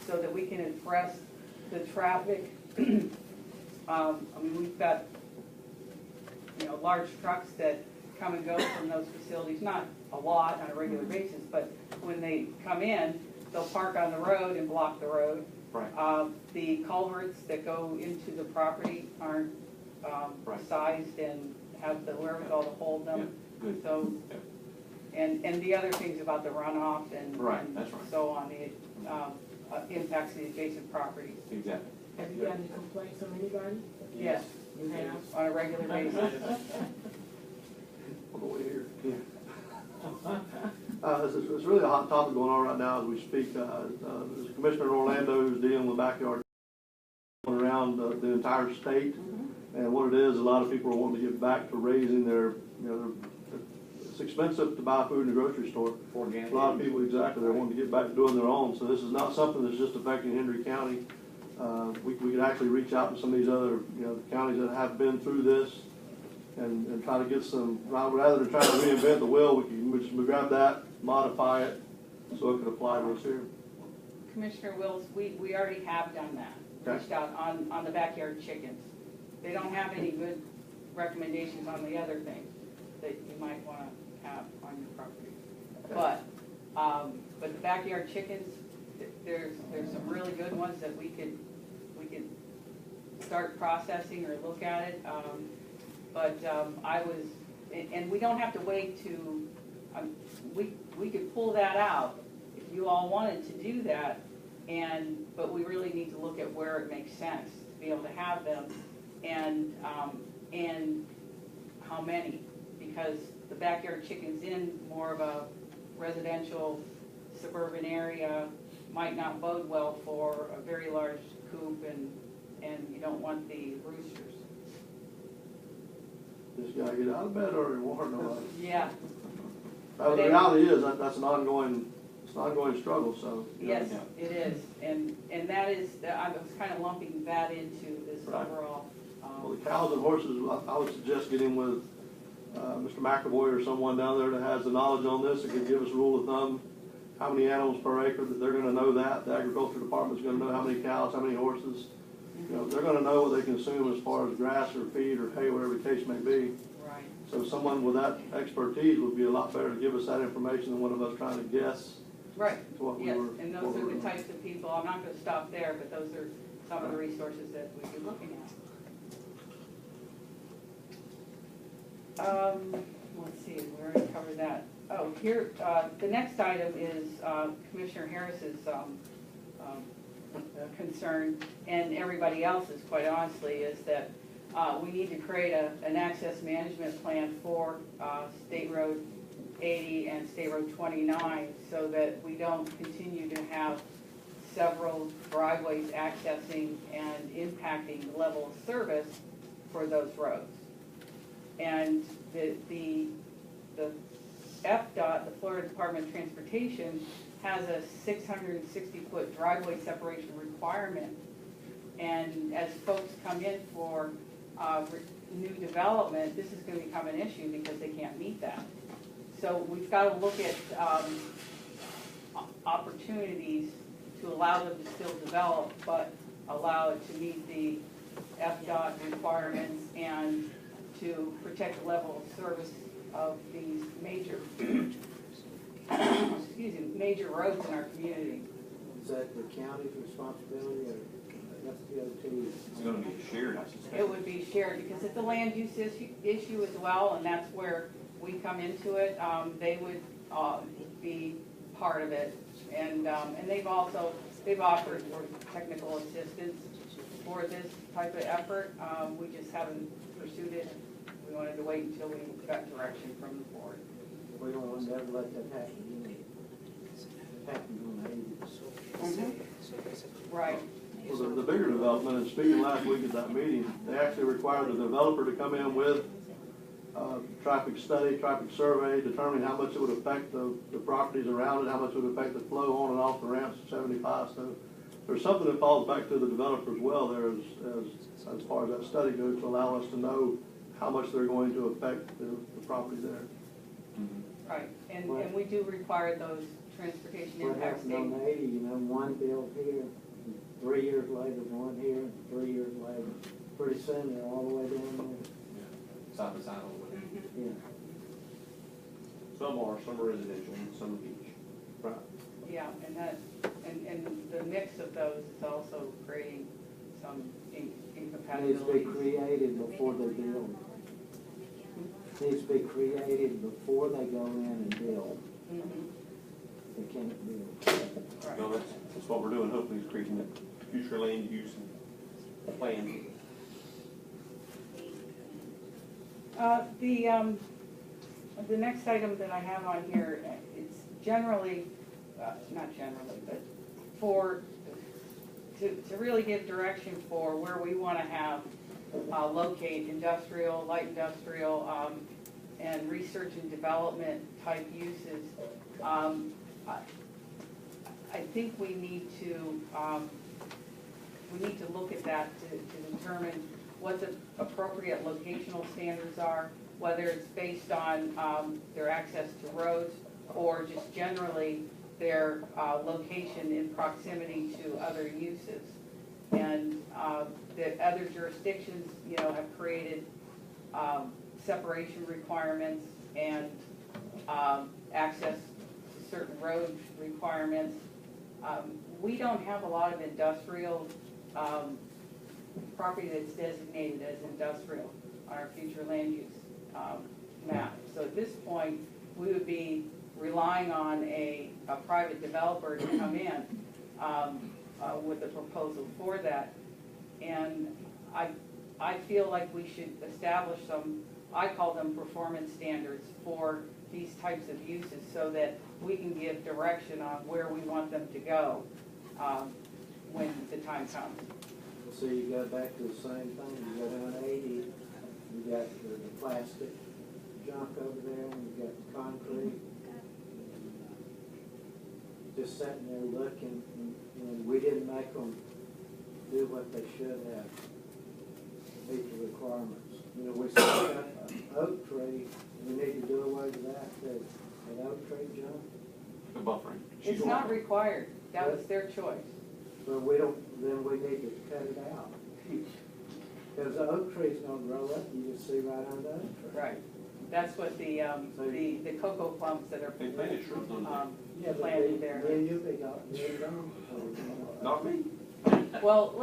So that we can address the traffic. I mean, we've got, you know, large trucks that come and go from those facilities, not a lot on a regular basis, but when they come in, they'll park on the road and block the road. Right. The culverts that go into the property aren't Right. sized and have the wherewithal to hold them. Yeah, good. So, and the other things about the runoff and Right, and that's right. so on, the impacts the adjacent properties. Exactly. Have you got any complaints from anybody? Yes, You have? on a regular basis. On the way here. It's really a hot topic going on right now as we speak. There's a commissioner in Orlando who's dealing with backyard around the entire state. And what it is, a lot of people are wanting to get back to raising their, you know, it's expensive to buy food in the grocery store. Organic. A lot of people, exactly, they're wanting to get back to doing their own. So this is not something that's just affecting Hendry County. We could actually reach out to some of these other, you know, counties that have been through this and try to get some, rather than trying to reinvent the wheel, we just grab that, modify it, so it could apply to us here. Commissioner Wills, we already have done that, Okay. reached out on the backyard chickens. They don't have any good recommendations on the other things that you might want to have on your property. Okay. But the backyard chickens, there's some really good ones that we could start processing or look at it. And we don't have to wait to, we could pull that out if you all wanted to do that. But we really need to look at where it makes sense to be able to have them and how many. Because the backyard chickens in more of a residential suburban area might not bode well for a very large coop and you don't want the roosters. Just gotta get out of bed early, warn nobody. Yeah, The reality is, that's an ongoing struggle, so. you know. yes, it is. And that is, I was kind of lumping that into this Right. overall. Well, the cows and horses, I would suggest getting with Mr. McAvoy or someone down there that has the knowledge on this, that could give us a rule of thumb, how many animals per acre, that they're gonna know that, the agriculture department's gonna know how many cows, how many horses. You know, they're gonna know what they consume as far as grass or feed or hay, whatever the case may be. Right. So someone with that expertise would be a lot better to give us that information than one of us trying to guess Right, what we yes, were. and what those we are were the doing. types of people, I'm not gonna stop there, but those are some of the resources that we'd be looking at. Let's see, we already covered that. Oh, here, the next item is Commissioner Harris's concern, and everybody else's, quite honestly, is that we need to create an access management plan for State Road 80 and State Road 29, so that we don't continue to have several driveways accessing and impacting the level of service for those roads. And the FDOT, the Florida Department of Transportation, has a 660-foot driveway separation requirement. And as folks come in for new development, this is going to become an issue because they can't meet that. So we've got to look at opportunities to allow them to still develop, but allow it to meet the FDOT requirements and to protect the level of service of these major, excuse me, major roads in our community. Is that the county's responsibility or FDOT? It's gonna be shared, I suspect. It would be shared because it's a land use issue as well, and that's where we come into it. They would be part of it, and they've offered for technical assistance for this type of effort. We just haven't pursued it. We wanted to wait until we got direction from the board. We don't want to ever let that happen again. It happened on the 80s. Right. Well, the bigger development, and speaking last week at that meeting, they actually required the developer to come in with traffic study, traffic survey, determining how much it would affect the properties around it, how much it would affect the flow on and off the ramps at 75. So there's something that falls back to the developer as well there as far as that study goes, to allow us to know how much they're going to affect the property there. Right, and we do require those transportation What impact happened on statements. the 80, you know, one built here, 3 years later, one here, and 3 years later. Pretty soon, they're all the way down there. Side by side all the way. Yeah. Some are residential, and some are beach. Right. Yeah, and the mix of those is also creating some Needs to be incompatibilities. created before they build. Needs to be created before they go in and build. Mhm. They can't build. Right. No, that's what we're doing, hopefully, is creating the future land use and plan. The next item that I have on here, it's generally, not generally, but to really give direction for where we want to have locate industrial, light industrial, and research and development type uses. I think we need to look at that to determine what the appropriate locational standards are, whether it's based on their access to roads or just generally their location in proximity to other uses. And that other jurisdictions, you know, have created separation requirements and access to certain road requirements. We don't have a lot of industrial property that's designated as industrial on our future land use map. So at this point, we would be relying on a private developer to come in with a proposal for that. And I feel like we should establish some, I call them performance standards for these types of uses so that we can give direction on where we want them to go when the time comes. So you go back to the same thing, you go down 80, you got the plastic junk over there, and you got the concrete. Just sitting there looking, and we didn't make them do what they should have, meet the requirements. You know, we set up an oak tree, we need to do away with that, that oak tree junk. The buffering. It's not required. That was their choice. But we don't, then we need to cut it out. Because the oak tree's gonna grow up, you just see right under the oak tree. Right. That's what the cocoa plums that are They planted shrubs on there. Yeah, but planted there. then you'll be gone. Not me. Well,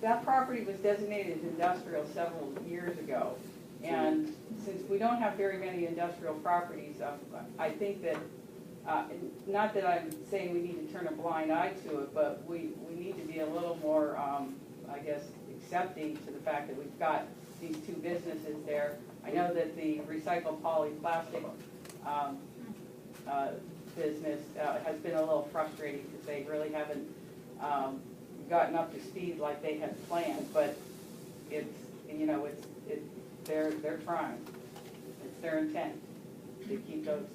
that property was designated as industrial several years ago. And since we don't have very many industrial properties, I think that, not that I'm saying we need to turn a blind eye to it, but we need to be a little more, I guess, accepting to the fact that we've got these two businesses there. I know that the recycled polyplastic business has been a little frustrating because they really haven't gotten up to speed like they had planned, but it's, you know, they're trying. It's their intent to keep those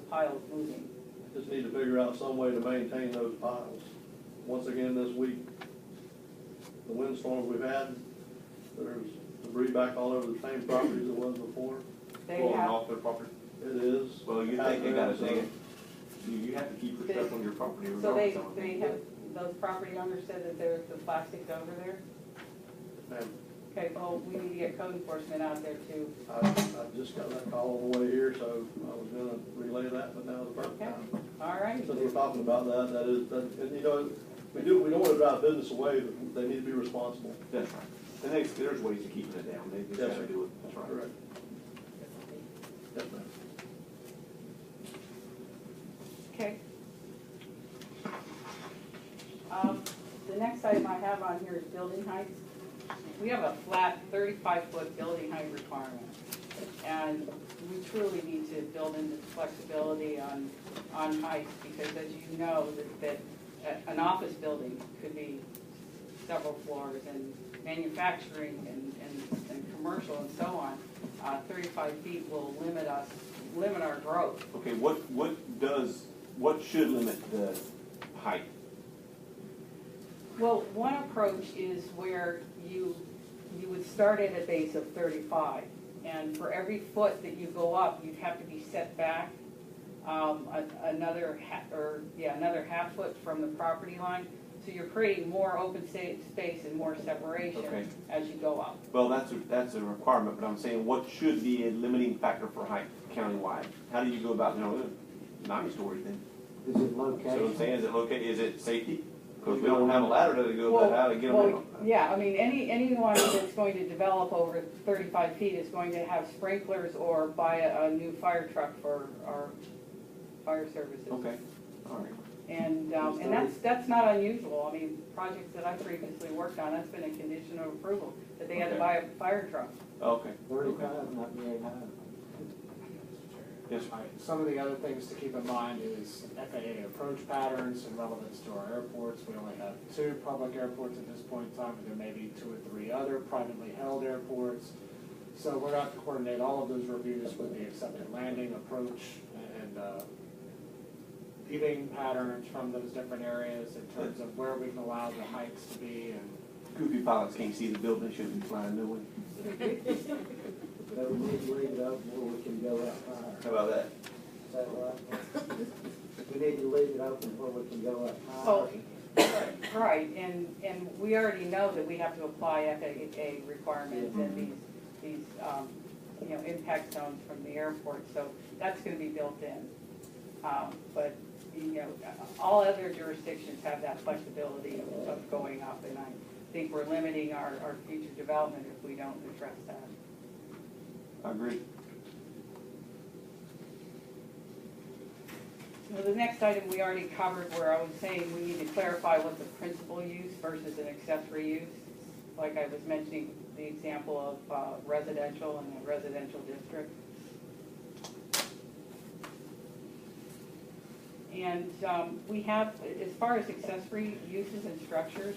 piles moving. just need to figure out some way to maintain those piles. Once again, this week, the windstorms we've had, there's debris back all over the same property as it was before. They Blowing have, off their property. It is. Well, you think they gotta So- dig it. You have to keep your stuff on your property so regardless. I would they think. have, those property owners said that there's the plastic's over there? And Okay, well, we need to get code enforcement out there too. I just got that call on the way here, so I was gonna relay that, but now's the perfect Okay. time. All right. Since we're talking about that, and you know, we don't wanna drive business away, but they need to be responsible. That's right. And there's ways of keeping it down. They just Yes, gotta sir. do it. That's right. Correct. Yes, ma'am. Okay. The next item I have on here is building heights. We have a flat 35-foot building height requirement. And we truly need to build in the flexibility on heights, because as you know, that an office building could be several floors, and manufacturing and commercial and so on. 35 feet will limit our growth. Okay, what should limit the height? Well, one approach is where you would start at a base of 35, and for every foot that you go up, you'd have to be set back another half foot from the property line. So you're creating more open space and more separation Okay. as you go up. Well, that's a requirement, but I'm saying what should be a limiting factor for height countywide? How do you go about, 9 stories then? Is it So what I'm location? saying, is it safety? Because we don't have a ladder to go that high to get them Well, in. yeah, I mean, anyone that's going to develop over 35 feet is going to have sprinklers or buy a new fire truck for our fire services. Okay, all right. And that's not unusual. I mean, projects that I previously worked on, that's been a condition of approval, that they had to Okay. buy a fire truck. Okay. 35, not very high. Yes. Some of the other things to keep in mind is FAA approach patterns and relevance to our airports. We only have 2 public airports at this point in time, but there may be 2 or 3 other privately held airports. So we're going to have to coordinate all of those reviews with the accepted landing approach and leaving patterns from those different areas in terms of where we can allow the heights to be. And Goofy pilots can't see the building, shouldn't be flying new one. But we need to leave it open where we can go up higher. How about that? Is that right? We need to leave it open where we can go up Oh, higher. right, and we already know that we have to apply FAA requirements and these impact zones from the airport, so that's gonna be built in. But, all other jurisdictions have that flexibility of going up, and I think we're limiting our future development if we don't address that. I agree. Well, the next item we already covered, where I was saying we need to clarify what's a principal use versus an accessory use. Like I was mentioning, the example of residential in a residential district. And we have, as far as accessory uses and structures,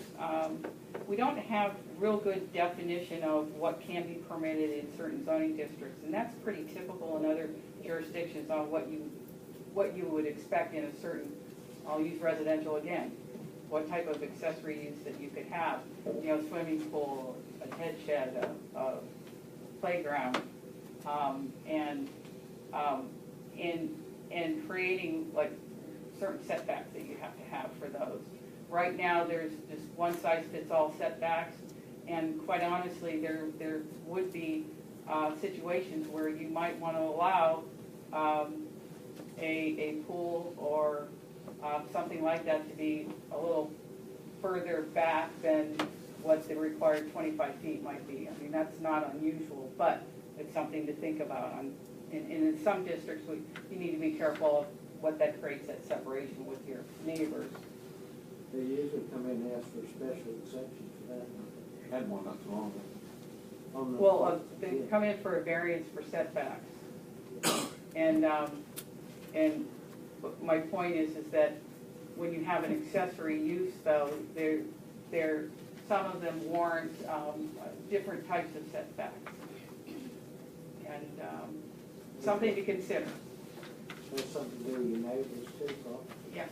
we don't have real good definition of what can be permitted in certain zoning districts. And that's pretty typical in other jurisdictions on what you would expect in a certain, I'll use residential again, what type of accessory use that you could have, swimming pool, a head shed, a playground, and creating like certain setbacks that you have to have for those. Right now, there's just one-size-fits-all setbacks, and quite honestly, there would be situations where you might want to allow a pool or something like that to be a little further back than what the required 25 feet might be. I mean, that's not unusual, but it's something to think about. And in some districts, you need to be careful of what that creates, that separation with your neighbors. They usually come in and ask for special exceptions for that. Had one not too long ago. Well, they come in for a variance for setbacks. And my point is that when you have an accessory use, though, some of them warrant different types of setbacks. And something to consider. That's something to do with your neighbors too, Carl. Yeah.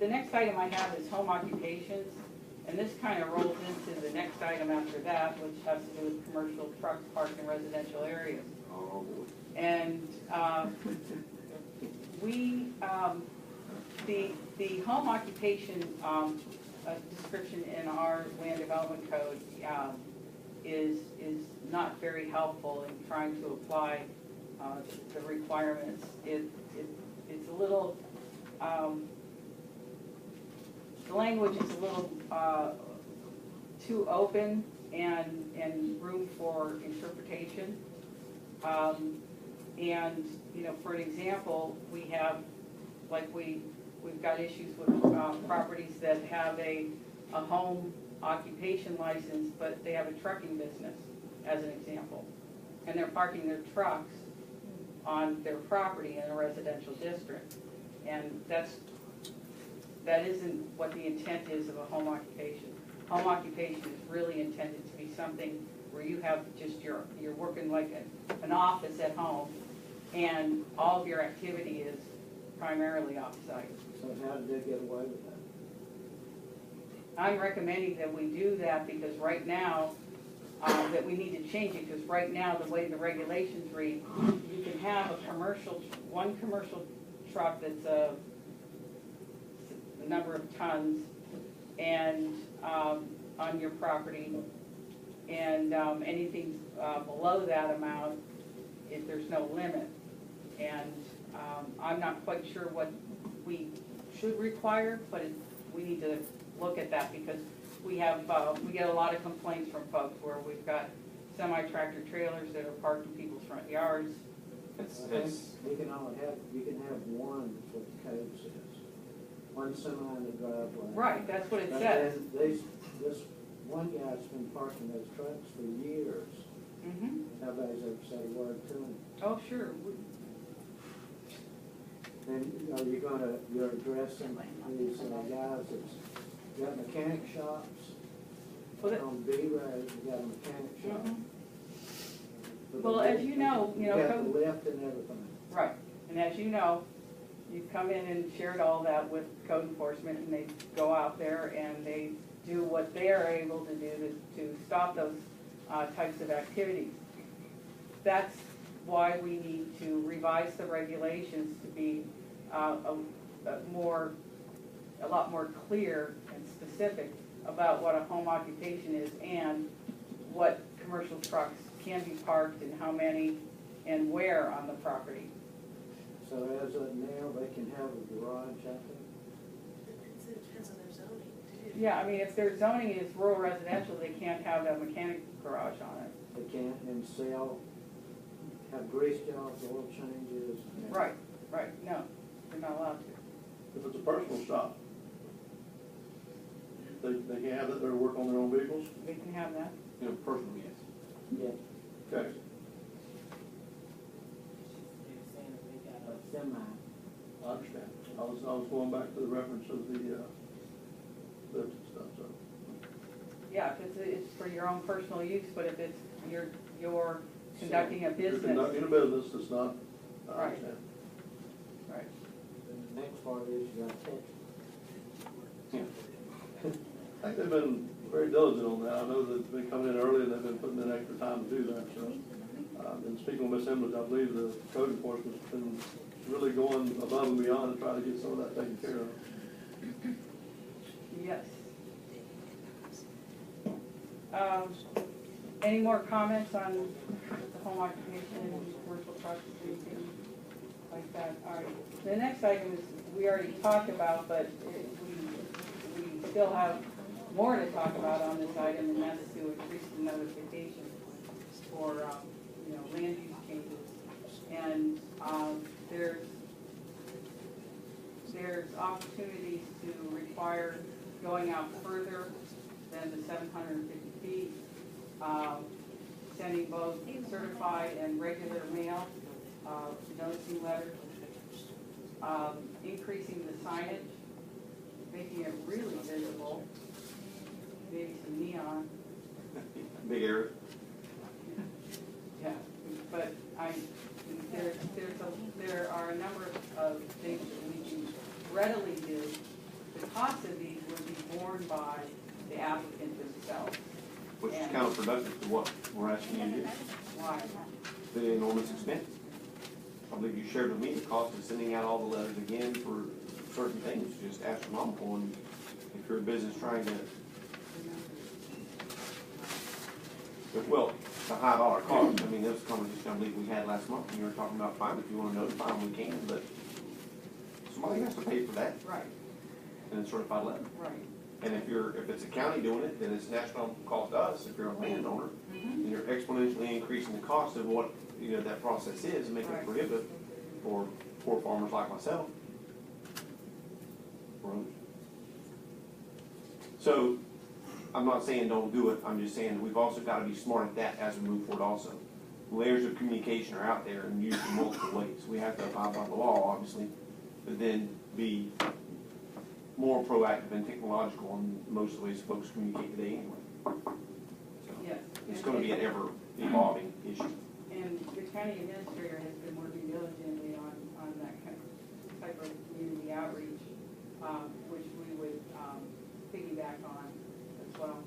The next item I have is home occupations, and this kind of rolls into the next item after that, which has to do with commercial trucks parked in residential areas. Oh, boy. And the home occupation description in our land development code is not very helpful in trying to apply the requirements. It's a little, the language is a little too open and room for interpretation. And, you know, for an example, we have, like we've got issues with properties that have a home occupation license, but they have a trucking business, as an example. And they're parking their trucks on their property in a residential district. And that isn't what the intent is of a home occupation. Home occupation is really intended to be something where you have just you're working like an office at home, and all of your activity is primarily off-site. So how did they get away with that? I'm recommending that we do that because right now, that we need to change it, because right now, the way the regulations read, you can have one commercial truck that's a number of tons and on your property, and anything below that amount, if there's no limit. And I'm not quite sure what we should require, but we need to look at that, because we get a lot of complaints from folks where we've got semi-tractor trailers that are parked in people's front yards. You can have one, is what the code says. One semi in the driveway. Right, that's what it But says. then this one guy's been parking those trucks for years. Mm-hmm. Nobody's ever said a word to him. Oh, sure. And are you you're addressing these guys that's got mechanic shops? Well, On B Road, you got a mechanic shop. Mhm. With Well, a as lift. you know, You got the lift and everything. Right, and as you know, you've come in and shared all that with code enforcement, and they go out there and they do what they are able to do to stop those types of activities. That's why we need to revise the regulations to be a lot more clear and specific about what a home occupation is and what commercial trucks can be parked and how many and where on the property. So as of now, they can have a garage out there? It depends on their zoning too. Yeah, I mean, if their zoning is rural residential, they can't have a mechanic garage on it. They can't and sell, have grease jobs, oil changes? and- Right, no, they're not allowed to. If it's a personal shop, they can have it there to work on their own vehicles? They can have that. You know, personally, yes. Yeah, Okay. they're saying if they got a semi. I understand. I was going back to the reference of the lift and stuff, so. Yeah, if it's for your own personal use, but if it's, you're conducting a If you're business. conducting a business, it's not, I Right. understand. Right. And the next part is you got to Yeah. I think they've been very diligent on that. I know that they've been coming in early and they've been putting in extra time to do that, so. And speaking with Ms. Emmons, I believe the code enforcement's been really going above and beyond to try to get some of that taken care of. Yes. Any more comments on the home occupation and commercial trucks, anything like that? All right. The next item is, we already talked about, but we still have more to talk about on this item, and that's to increase the notification for, land use changes. And there's opportunities to require going out further than the 750 feet, sending both certified and regular mail, noticing letters, increasing the signage, making it really visible, maybe some neon. Big area. Yeah, but there are a number of things that we can readily do. The cost of these would be borne by the applicant themselves. Which is counterproductive to what we're asking you to do. Why? The enormous expense. I believe you shared with me the cost of sending out all the letters again for certain things, just astronomical, and if you're a business trying to, well, it's a high dollar cost. I mean, that was a conversation I believe we had last month, and you were talking about, fine, if you want to notify them, we can, but somebody has to pay for that, Right, and a certified letter. right. And if it's a county doing it, then it's national cost to us. If you're a landowner, and you're exponentially increasing the cost of what, that process is, and making it Right. prohibitive for poor farmers like myself. So, I'm not saying don't do it, I'm just saying that we've also got to be smart at that as we move forward also. Layers of communication are out there and used in multiple ways. We have to abide by the law, obviously, but then be more proactive and technological in most of the ways folks communicate today anyway. So, Yes. it's going to be an ever evolving issue. And the county administrator has been working diligently on that type of community outreach, which we would piggyback on as well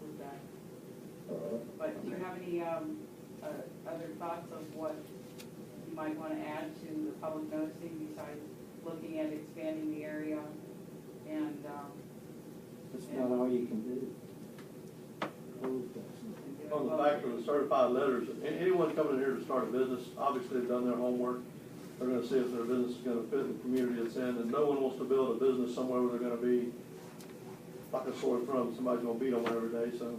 with that. But do you have any other thoughts of what you might want to add to the public noticing besides looking at expanding the area and That's not all you can do. Close that. On the back of the certified letters, anyone coming in here to start a business, obviously they've done their homework. They're gonna see if their business is gonna fit the community it's in, and no one wants to build a business somewhere where they're gonna be like a sore thumb, somebody's gonna beat them every day, so.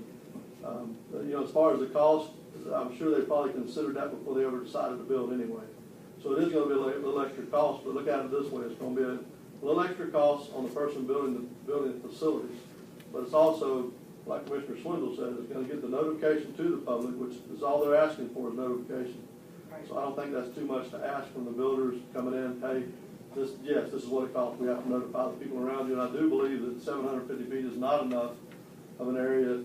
As far as the cost, I'm sure they probably considered that before they ever decided to build anyway. So it is gonna be a little extra cost, but look at it this way, it's gonna be a little extra cost on the person building the facilities. But it's also, like Commissioner Swindle said, it's gonna get the notification to the public, which is all they're asking for is notification. So I don't think that's too much to ask from the builders coming in, hey, this is what it costs, we have to notify the people around you. And I do believe that 750 feet is not enough of an area,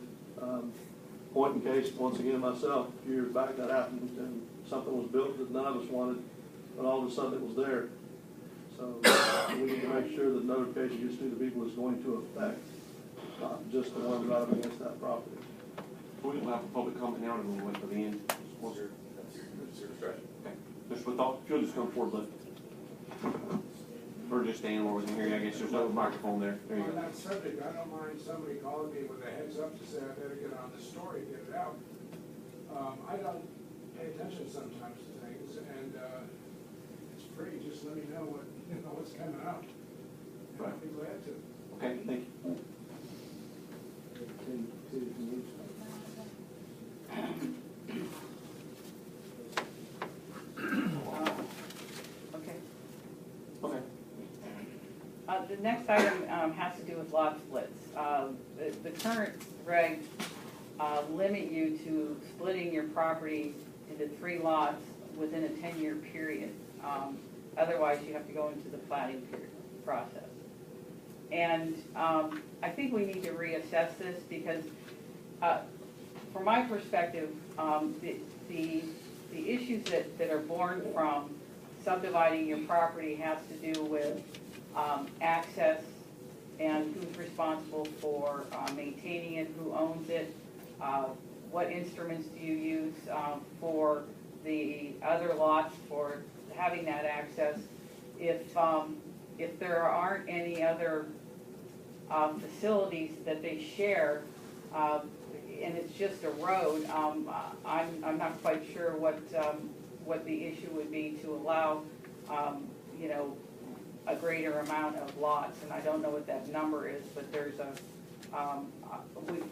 point in case, once again, myself, a few years back that happened, and something was built that none of us wanted, but all of a sudden it was there. So we need to make sure that notification gets to the people it's going to affect, not just the ones right up against that property. We don't have a public comment now, and we'll wait till the end. That's your discretion. Okay. Mr. Withall, if you'll just come forward, lift. Or just stand where we can hear you. I guess there's no microphone there. There you On go. that subject, I don't mind somebody calling me with a heads up to say I better get on this story, get it out. I don't pay attention sometimes to things, and it's free, just let me know what's coming up. And I'd be glad to. Okay, thank you. okay. Okay. The next item has to do with lot splits. The current regs limit you to splitting your property into 3 lots within a 10-year period. Otherwise, you have to go into the platting process. And I think we need to reassess this because, from my perspective, the issues that are born from subdividing your property has to do with access and who's responsible for maintaining it, who owns it, what instruments do you use for the other lots for having that access. If there aren't any other facilities that they share, and it's just a road, I'm not quite sure what the issue would be to allow, a greater amount of lots, and I don't know what that number is, but there's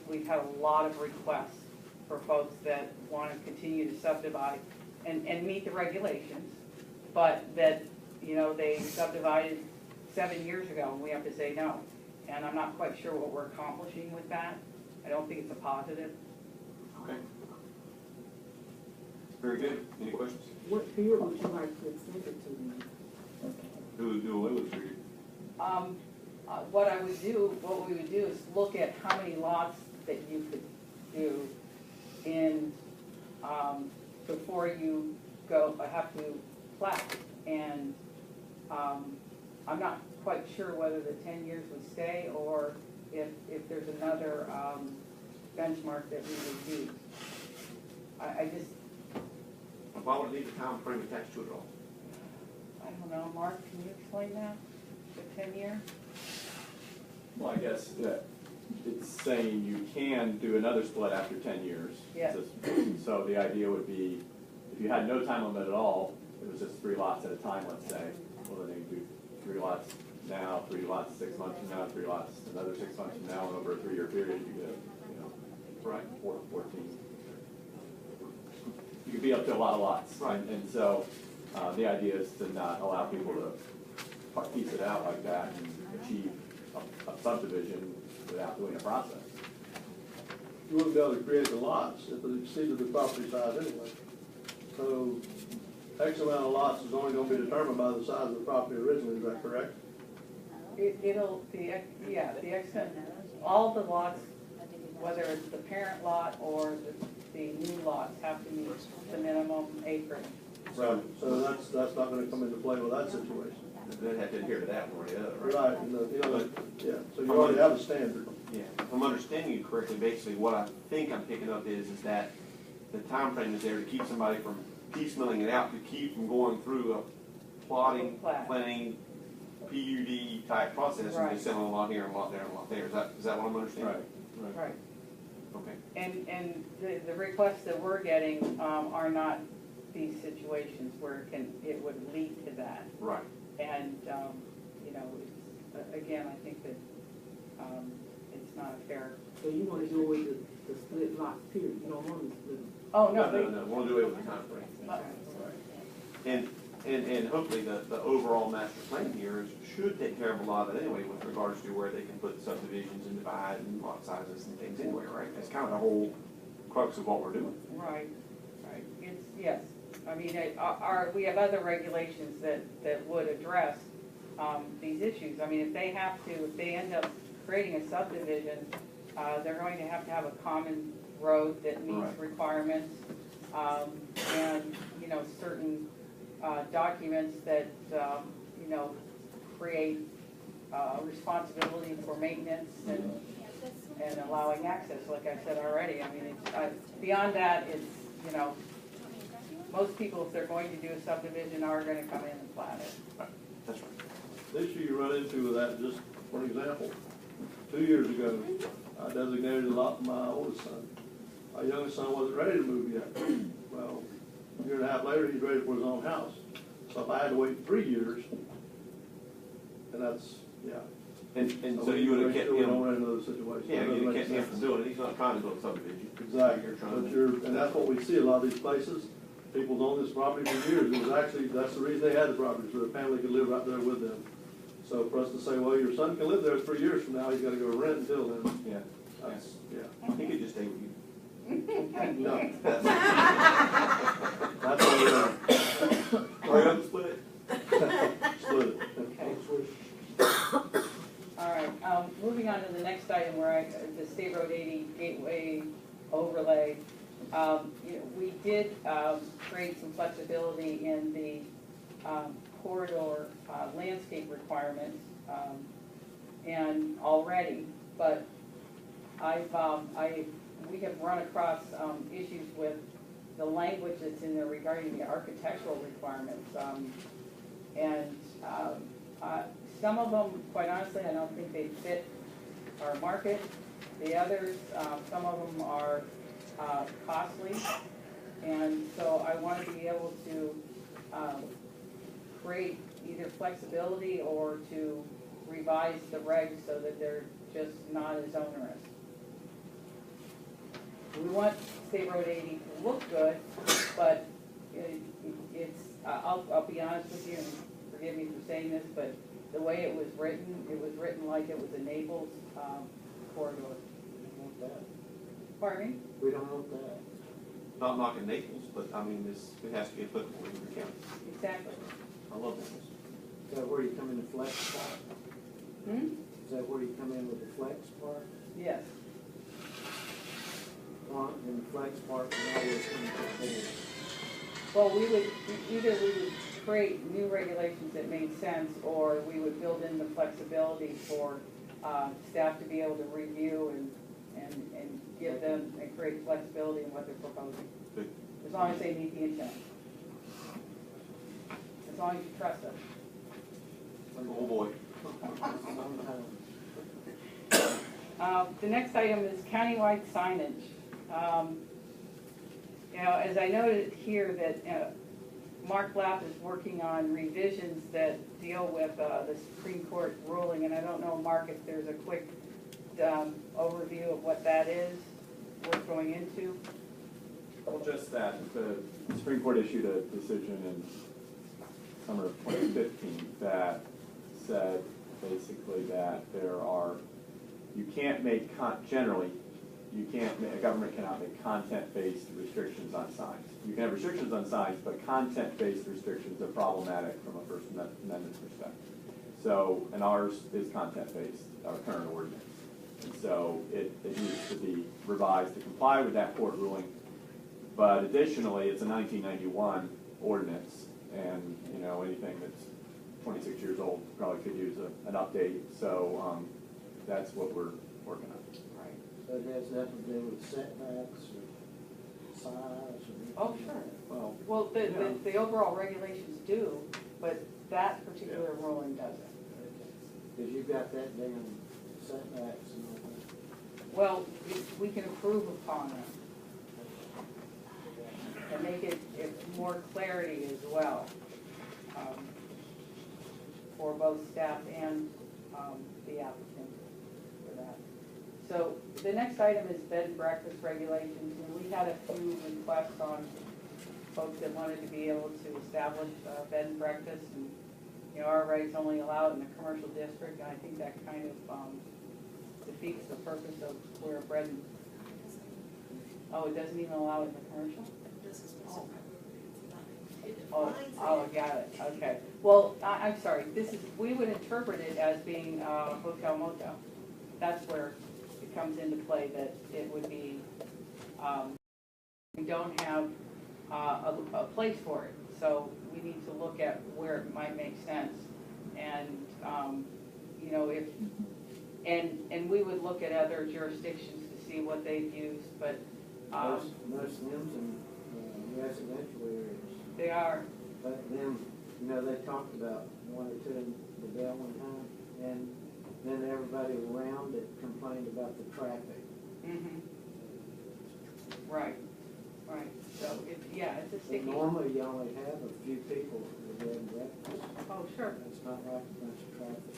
we've had a lot of requests for folks that want to continue to subdivide and meet the regulations, but that, they subdivided 7 years ago, and we have to say no. And I'm not quite sure what we're accomplishing with that. I don't think it's a positive. Okay. Very good. Any questions? What period would you like to extend it to then? Do away with 3 years. What we would do is look at how many lots that you could do in, before you have to plat. And, I'm not quite sure whether the 10 years would stay or if there's another, benchmark that we would use. I just, Why would it need a time frame attached to it all? I don't know, Mark, can you explain that, the 10-year? Well, I guess that it's saying you can do another split after 10 years. Yeah. So the idea would be, if you had no time limit at all, it was just 3 lots at a time, let's say, well, then you do 3 lots now, 3 lots 6 months from now, 3 lots another 6 months from now, and over a 3-year period, you get, Right. 14. You could be up to a lot of lots. Right. And so, the idea is to not allow people to piece it out like that and achieve a subdivision without doing a process. You wouldn't be able to create the lots if it exceeded the property size anyway. So X amount of lots is only gonna be determined by the size of the property originally, is that correct? The extent, all the lots, whether it's the parent lot or the new lots, have to meet the minimum acreage. Right. So that's not gonna come into play with that situation. They'd have to adhere to that one or the other, right? Right, and yeah, so you already have a standard. Yeah, if I'm understanding you correctly, basically what I think I'm picking up is that the time frame is there to keep somebody from piecemealing it out, to keep from going through a plotting, planning, PUD type process and Right. just selling a lot here and a lot there and a lot there. Is that what I'm understanding? Right. Okay. And the requests that we're getting, are not these situations where it would lead to that. Right. And, again, I think that, it's not fair. So you wanna do away with the split lots period, you don't want to split them? Oh, No, we'll do it with the time frame. And hopefully the overall master plan here should take care of a lot of it anyway with regards to where they can put subdivisions and divide and lot sizes and things anyway, right? That's kind of the whole crux of what we're doing. Right. Yes. I mean, we have other regulations that would address, these issues. I mean, if they end up creating a subdivision, they're going to have a common road that meets Right. requirements, and, certain, documents that, create, responsibility for maintenance and allowing access, like I said already. I mean, beyond that, it's, most people, if they're going to do a subdivision, are gonna come in and plat it. Right. That's right. The issue you run into with that, just for example, 2 years ago, I designated a lot for my oldest son. My youngest son wasn't ready to move yet. Well, a year and a half later, he's ready for his own house. So if I had to wait 3 years, and that's, yeah. And so you would have kept We don't him, run into those situations. yeah, That doesn't you would make have kept him sense. from doing it. He's not trying to build a subdivision. Exactly, You're trying but to- and that's what we see a lot of these places. People's owned this property for years. It was actually, that's the reason they had the property, so their family could live right there with them. So for us to say, well, your son can live there 3 years from now, he's gotta go rent until then, Yeah. that's, He could just stay with you. no. That's what we're, Or you have to split it. split it. Okay. All right, moving on to the next item where the State Road 80 Gateway overlay. We did create some flexibility in the corridor landscape requirements and already, but we have run across issues with the language that's in there regarding the architectural requirements. Some of them, quite honestly, I don't think they fit our market. The others, some of them are costly, and so I want to be able to create either flexibility or to revise the regs so that they're just not as onerous. We want State Road 80 to look good, but I'll be honest with you, and forgive me for saying this, but the way it was written like it was a Naples corridor. We don't want that. Pardon me? We don't want that. Not knocking Naples, but I mean, it has to be applicable in your county. Exactly. I love Naples. Is that where you come in the flex part? Is that where you come in with the flex part? Yes. In the flex part, we always come to the board. Well, we would, either we would create new regulations that made sense, or we would build in the flexibility for staff to be able to review and give them, and create flexibility in what they're proposing. Good. As long as they meet the intent. As long as you trust them. Oh, boy. The next item is countywide signage. You know, as I noted here that Mark Lapp is working on revisions that deal with the Supreme Court ruling, and I don't know, Mark, if there's a quick overview of what that is worth going into. Well, just that the Supreme Court issued a decision in summer of 2015 that said basically that you can't make, a government cannot make content-based restrictions on signs. You can have restrictions on signs, but content-based restrictions are problematic from a First Amendment perspective. So, and ours is content-based, our current ordinance. And so it needs to be revised to comply with that court ruling. But additionally, it's a 1991 ordinance, and anything that's 26 years old probably could use an update. So that's what we're working on. Right. So it has nothing to do with setbacks or size or? Oh, sure. Well, the overall regulations do, but that particular ruling doesn't. Because you've got that damn setbacks and all that. Well, we can improve upon it and make it more clarity as well for both staff and the applicant for that. So the next item is bed and breakfast regulations, and we had a few requests on folks that wanted to be able to establish bed and breakfast, and our regs only allow it in the commercial district, and I think that kind of defeats the purpose of where bread and, oh, it doesn't even allow it in the commercial? Oh, got it, okay. Well, I'm sorry, we would interpret it as being hotel motel. That's where it comes into play, that it would be, we don't have a place for it. So we need to look at where it might make sense. And, and we would look at other jurisdictions to see what they've used, but. Most of them's in residential areas. They are. But then, they talked about one or two in the Dell one time, and then everybody around it complained about the traffic. Mm-hmm. Right. So, it's a But sticky. normally you only have a few people in the bed and breakfast. Oh, sure. It's not like a bunch of traffic.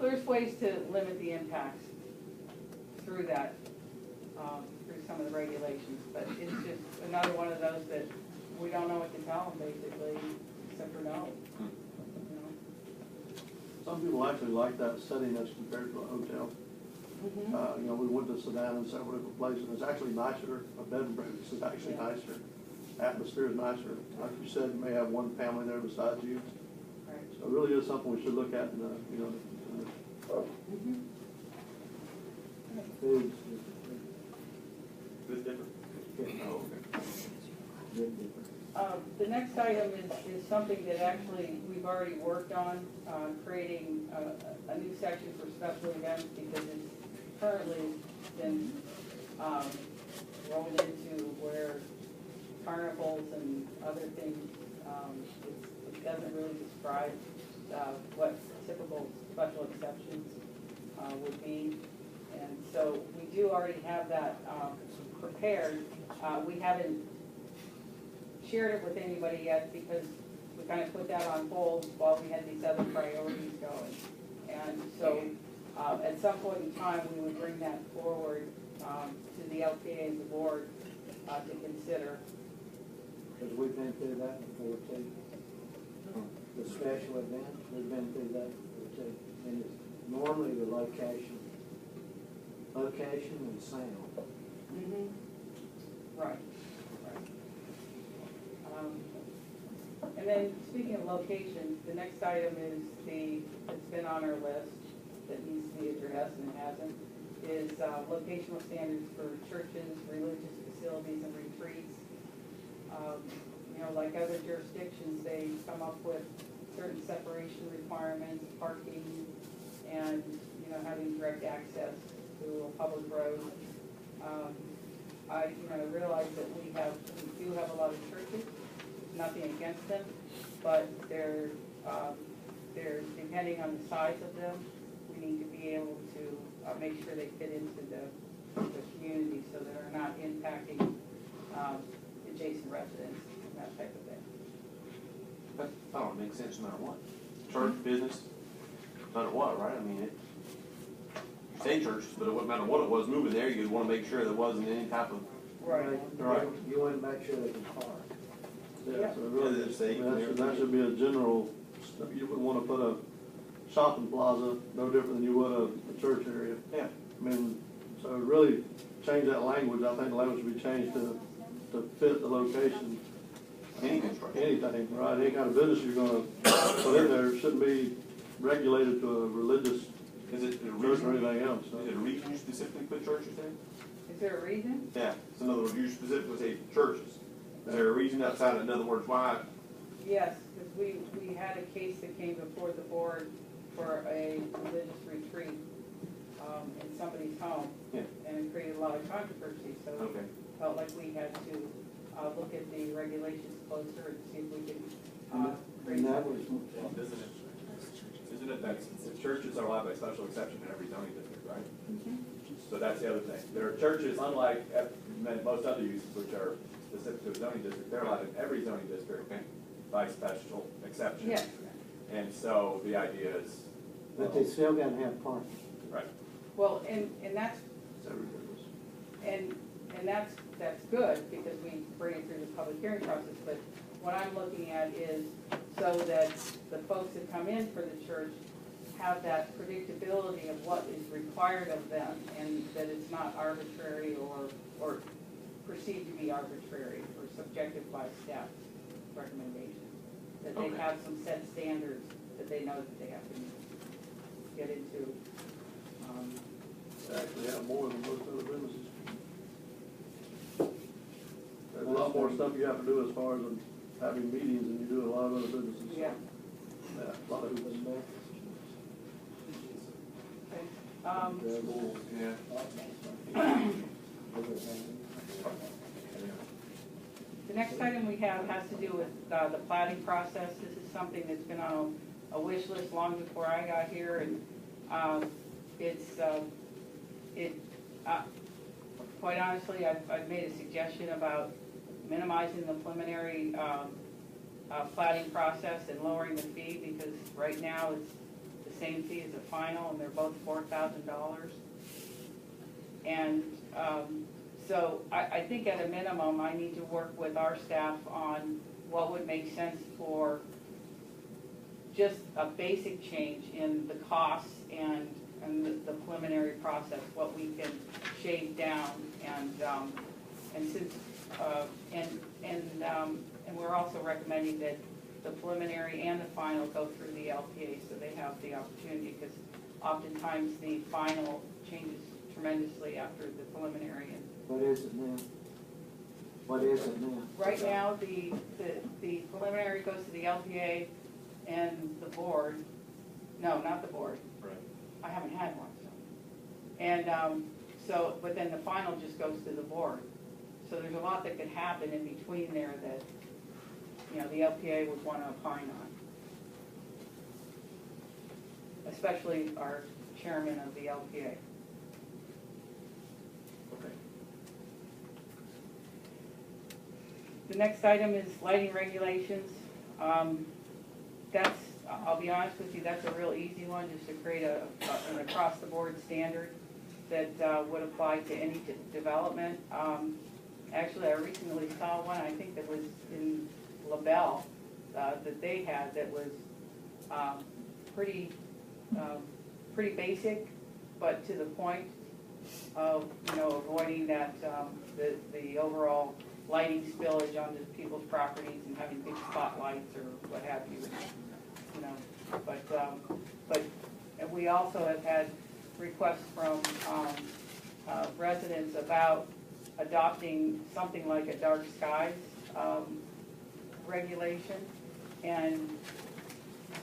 There's ways to limit the impacts through that, through some of the regulations, but it's just another one of those that we don't know what to tell them, basically, except for no. Some people actually like that setting as compared to a hotel. Mm-hmm. We went to Savannah and several different places. It's actually nicer. A bed and breakfast is actually nicer. Atmosphere is nicer. Like you said, you may have one family there besides you. Right. So it really is something we should look at in the, Mm-hmm. Food's It's different. Oh, okay. different. The next item is something that actually we've already worked on, creating a new section for special events, because it's currently been rolled into where carnivals and other things, it doesn't really describe what typical special exceptions would be. And so we do already have that prepared. We haven't shared it with anybody yet because we kind of put that on hold while we had these other priorities going. And so at some point in time, we would bring that forward to the LPA and the board to consider. Because we've been through that before too. The special events, we've been through that before too. And it's normally the location and sound. Mm-hmm. Right. And then speaking of locations, the next item is it's been on our list that needs to be addressed and it hasn't, is locational standards for churches, religious facilities, and retreats. you know, like other jurisdictions, they come up with certain separation requirements, parking, and, you know, having direct access to a public road. I, you know, realize that we do have a lot of churches, nothing against them, but they're depending on the size of them, we need to be able to make sure they fit into the community so they're not impacting adjacent residents and that type of thing. That thought makes sense no matter what. Church, business, no matter what, right? I mean, you say churches, but it wouldn't matter what it was moving there, you'd want to make sure there wasn't any type of. Right. Right. You want to make sure they can park. Yeah, so really, Yeah, the state and that should be a general, you would wanna put a shopping plaza, no different than you would a church area. Yeah. I mean, so really change that language, I think the language should be changed to fit the location. Any construction. Anything, right, any kind of business you're gonna put in there shouldn't be regulated to a religious Is it a church or reason? anything else, so. Is it a reason you specifically put churches there? Is there a reason? Yeah, so in other words, you specifically say churches. Is there a reason outside, in other words, why? Yes, because we had a case that came before the board for a religious retreat in somebody's home. Yeah. And it created a lot of controversy, so we Okay. felt like we had to look at the regulations closer and see if we could create And that something. was, Isn't it that churches are allowed by special exception in every zoning district, right? Mhm. So that's the other thing. There are churches, unlike most other uses which are specific to a zoning district, they're allowed in every zoning district by special exception. Yes, And so the idea is, but they still gotta have parking. right, well, and that's, It's every business. and that's good because we bring it through the public hearing process, but what I'm looking at is so that the folks that come in for the church have that predictability of what is required of them and that it's not arbitrary or perceived to be arbitrary or subjective by staff recommendations. That they Okay. have some set standards that they know that they have to get into. Actually, yeah, more than most other businesses. There's a lot more stuff you have to do as far as having meetings than you do in a lot of other businesses. so, Yeah. Yeah, a lot of hoops. Okay. Yeah. The next item we have has to do with the plating process. This is something that's been on a wish list long before I got here, and quite honestly, I've made a suggestion about minimizing the preliminary plating process and lowering the fee, because right now it's the same fee as the final, and they're both $4,000. And so I think at a minimum, I need to work with our staff on what would make sense for just a basic change in the costs and the preliminary process, what we can shave down, and since and we're also recommending that the preliminary and the final go through the LPA, so they have the opportunity, because oftentimes the final changes tremendously after the preliminary. And What is it now? What is it now? right now, the preliminary goes to the LPA and the board. No, not the board. right. I haven't had one, so. And but then the final just goes to the board. So there's a lot that could happen in between there that, you know, the LPA would want to opine on. Especially our chairman of the LPA. Okay. The next item is lighting regulations. That's, I'll be honest with you, that's a real easy one, just to create an across-the-board standard that would apply to any development. Actually, I recently saw one, I think that was in LaBelle, that they had, that was pretty basic, but to the point of, you know, avoiding that, the overall lighting spillage onto people's properties and having big spotlights or what have you, you know. But and we also have had requests from residents about adopting something like a dark skies regulation, and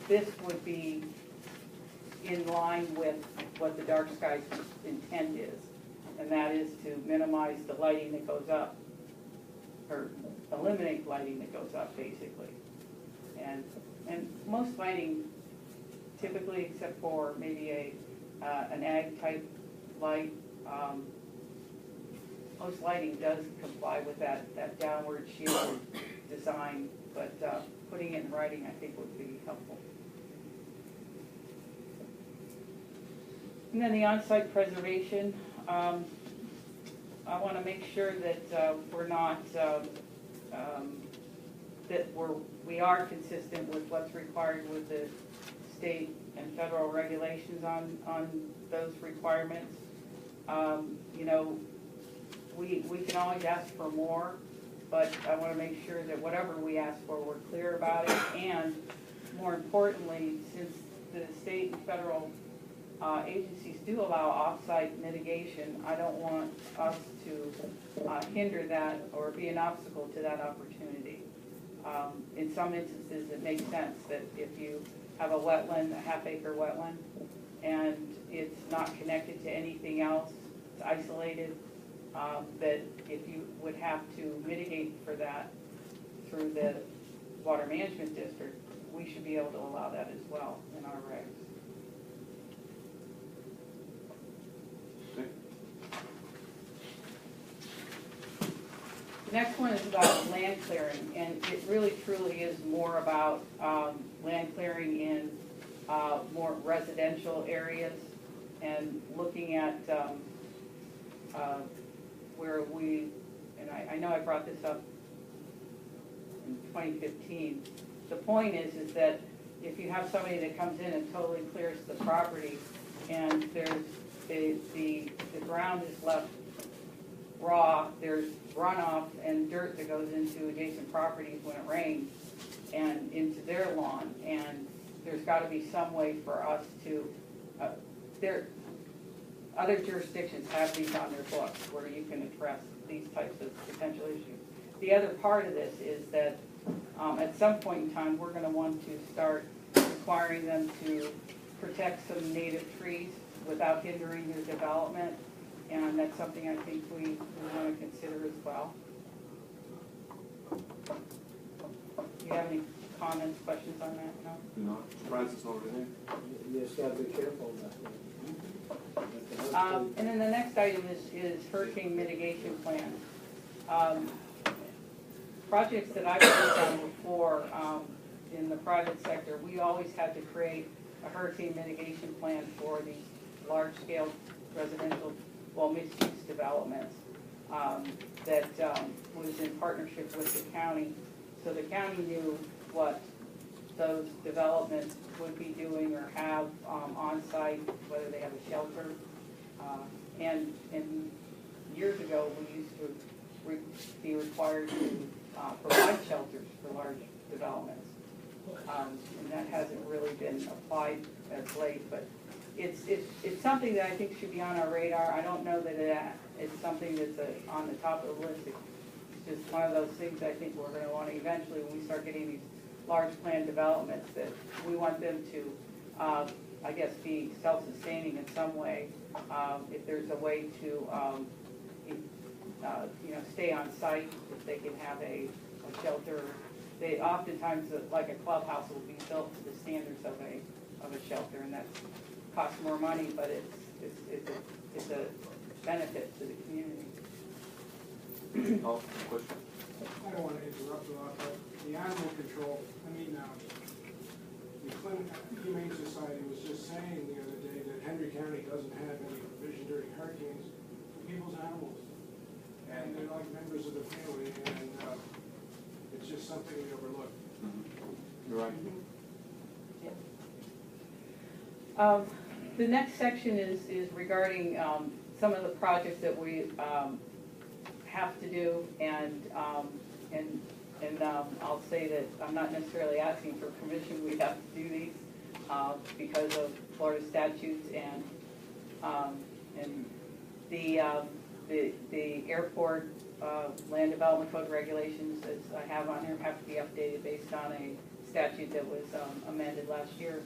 this would be in line with what the dark skies intent is, and that is to minimize the lighting that goes up, or eliminate lighting that goes up, basically. And most lighting, typically, except for maybe an ag type light, most lighting does comply with that downward shield design, but putting it in writing, I think, would be helpful. And then the on-site preservation, I want to make sure that we're not, that we are consistent with what's required with the state and federal regulations on those requirements. You know, we can always ask for more, but I want to make sure that whatever we ask for, we're clear about it. And more importantly, since the state and federal agencies do allow off-site mitigation, I don't want us to hinder that or be an obstacle to that opportunity. In some instances, it makes sense that if you have a wetland, a half-acre wetland, and it's not connected to anything else, it's isolated, that if you would have to mitigate for that through the water management district, we should be able to allow that as well in our regs. The next one is about land clearing, and it really truly is more about land clearing in more residential areas, and looking at where we, and I know I brought this up in 2015, the point is that if you have somebody that comes in and totally clears the property, and there's the ground is left raw, there's runoff and dirt that goes into adjacent properties when it rains and into their lawn, and there's got to be some way for us to, other jurisdictions have these on their books where you can address these types of potential issues. The other part of this is that at some point in time, we're going to want to start requiring them to protect some native trees without hindering their development, and that's something I think we want to consider as well. Do you have any comments, questions on that? No? Do not. Surprised it's not already there. You just gotta be careful about that. And then the next item is hurricane mitigation plan. Projects that I've worked on before in the private sector, we always had to create a hurricane mitigation plan for these large-scale residential, well, mixed-use developments that was in partnership with the county. So the county knew what those developments would be doing or have on-site, whether they have a shelter. And years ago, we used to be required to provide shelters for large developments. And that hasn't really been applied as late, but it's something that I think should be on our radar. I don't know that it's something that's on the top of the list. It's just one of those things I think we're going to want to eventually, when we start getting these large plan developments, that we want them to, I guess, be self-sustaining in some way. If there's a way to, stay on site, if they can have a shelter. They oftentimes, like a clubhouse, will be built to the standards of a shelter, and that costs more money, but it's a benefit to the community. Oh, question? I don't want to interrupt a lot, but the animal control, the Humane Society was just saying the other day that Hendry County doesn't have any provision during hurricanes for people's animals. And they're like members of the family, and it's just something we overlook. You're right. The next section is regarding some of the projects that we have to do, and I'll say that I'm not necessarily asking for permission. We have to do these because of Florida statutes, and the airport land development code regulations, as I have on here, have to be updated based on a statute that was amended last year.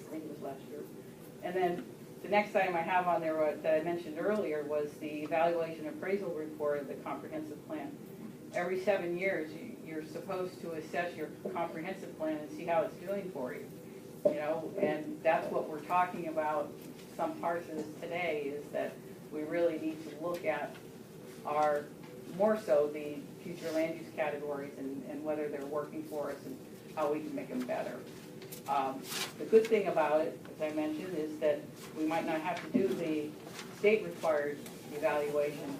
I think it was last year. And then the next item I have on there that I mentioned earlier was the evaluation appraisal report of the comprehensive plan. Every 7 years, you're supposed to assess your comprehensive plan and see how it's doing for you. You know, and that's what we're talking about, some parts of this today, is that we really need to look at our, more so the future land use categories and whether they're working for us and how we can make them better. The good thing about it, as I mentioned, is that we might not have to do the state required evaluation,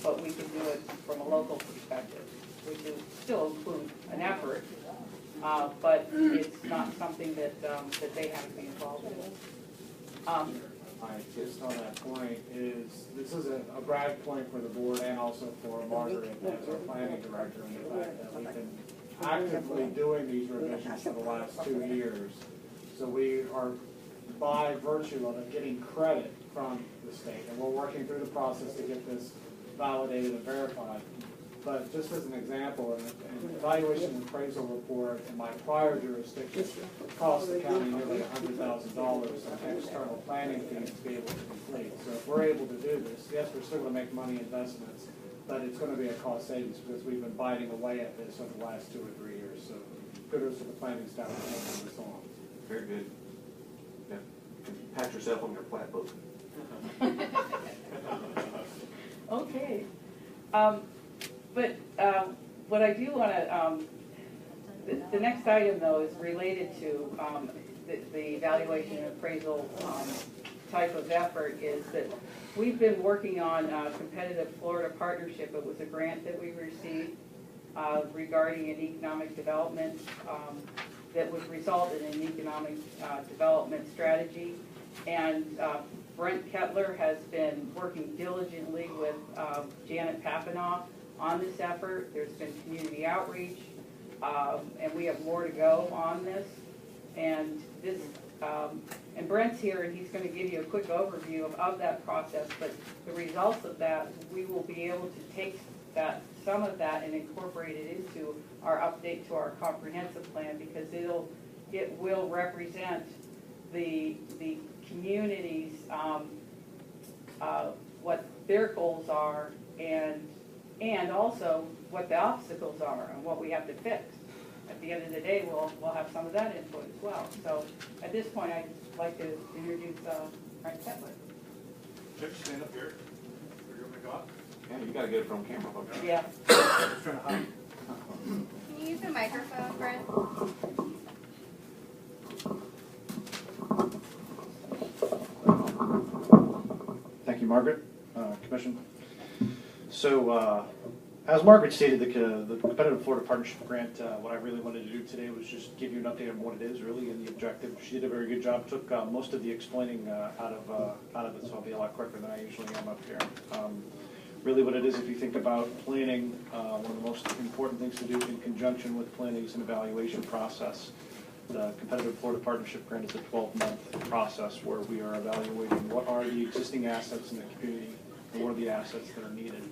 but we can do it from a local perspective, which is still include an effort, but it's not something that they have to be involved in. I just on that point is, this is a brag point for the board and also for Margaret as our planning director, in the fact that we've been actively doing these revisions for the last 2 years. So we are, by virtue of it, getting credit from the state, and we're working through the process to get this validated and verified. But just as an example, an evaluation and appraisal report in my prior jurisdiction cost the county nearly $100,000 in external planning fees to be able to complete. So if we're able to do this, yes, we're still going to make money investments, but it's going to be a cost savings because we've been biting away at this over the last 2 or 3 years. So kudos to the planning staff for moving this on. Very good. Yeah. Pat yourself on your plat book. Okay. But what I do want to, the next item though is related to the evaluation and appraisal type of effort, is that we've been working on competitive Florida partnership. It was a grant that we received regarding an economic development that would result in an economic development strategy. And Brent Kettler has been working diligently with Janet Papanoff on this effort. There's been community outreach, and we have more to go on this. And this, and Brent's here, and he's going to give you a quick overview of that process. But the results of that, we will be able to take some of that and incorporate it into our update to our comprehensive plan, because it will represent the communities, what their goals are, and also what the obstacles are and what we have to fix. At the end of the day, we'll have some of that input as well. So at this point, I'd like to introduce Frank Kettler. Chip, stand up here. Are you going to go up? Yeah, you got to get it from camera, folks. Yeah. Just trying to hide. Can you use the microphone, Brent? Thank you, Margaret, Commission. So, as Margaret stated, the Competitive Florida Partnership Grant, what I really wanted to do today was just give you an update on what it is really and the objective. She did a very good job, took most of the explaining out of it, so I'll be a lot quicker than I usually am up here. Really what it is, if you think about planning, one of the most important things to do in conjunction with planning is an evaluation process. The Competitive Florida Partnership Grant is a 12-month process where we are evaluating what are the existing assets in the community and what are the assets that are needed.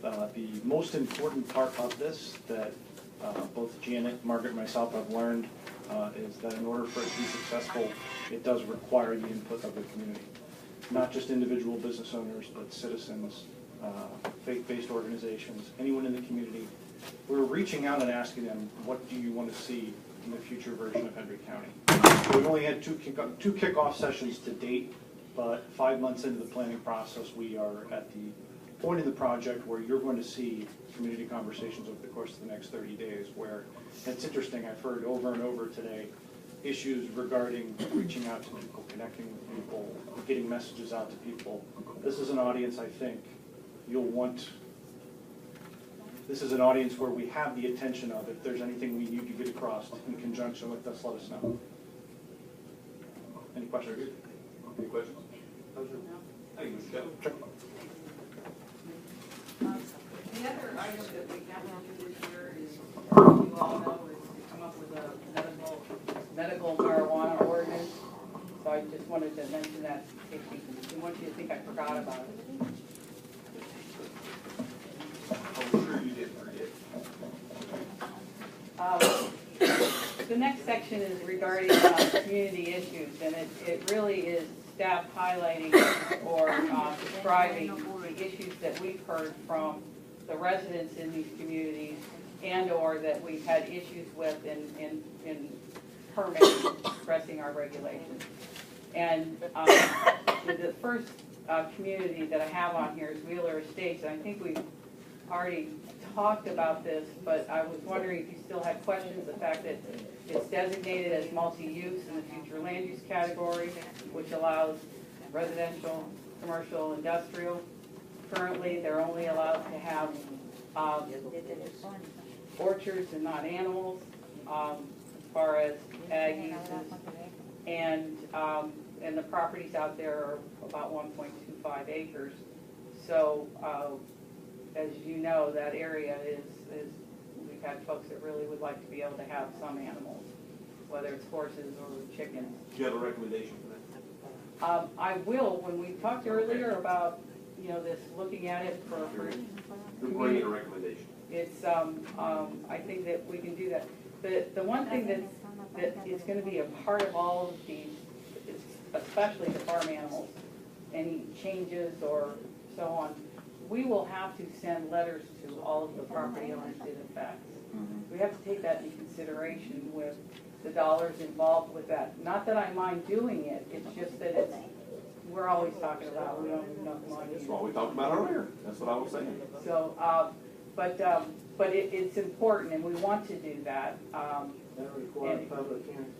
The most important part of this that both Janet, Margaret, and myself have learned is that in order for it to be successful, it does require the input of the community. Not just individual business owners, but citizens, faith-based organizations, anyone in the community. We're reaching out and asking them, what do you want to see in the future version of Hendry County? We've only had two kickoff sessions to date, but 5 months into the planning process, we are at the point in the project where you're going to see community conversations over the course of the next 30 days where, it's interesting, I've heard over and over today, issues regarding reaching out to people, connecting with people, getting messages out to people. This is an audience I think you'll want. This is an audience where we have the attention of, if there's anything we need to get across in conjunction with us, let us know. Any questions? Any questions? Thank you, Mr. Kettler. The other item that we have to do this year is, as you all know, is to come up with a medical marijuana ordinance. So I just wanted to mention that in case you want you to think I forgot about it. next section is regarding community issues, and it really is staff highlighting or describing the issues that we've heard from the residents in these communities and/or that we've had issues with in permitting, expressing our regulations. And the first community that I have on here is Wheeler Estates, and I think we've already talked about this, but I was wondering if you still had questions. The fact that it's designated as multi-use in the future land use category, which allows residential, commercial, industrial. Currently, they're only allowed to have orchards and not animals, as far as ag uses. And the properties out there are about 1.25 acres. So, as you know, that area is, we've had folks that really would like to be able to have some animals, whether it's horses or chickens. Do you have a recommendation for that? I will, when we talked earlier about, this, looking at it for You're bringing a recommendation. it's, I think that we can do that. The one thing that is gonna be a part of all of these, is especially the farm animals, any changes or so on, we will have to send letters to all of the property owners in effect. We have to take that into consideration with the dollars involved with that. Not that I mind doing it, it's just that it's, we're always talking about, we don't have enough money. That's what we talked about earlier. That's what I was saying. So, but it's important, and we want to do that. That requires public hearing.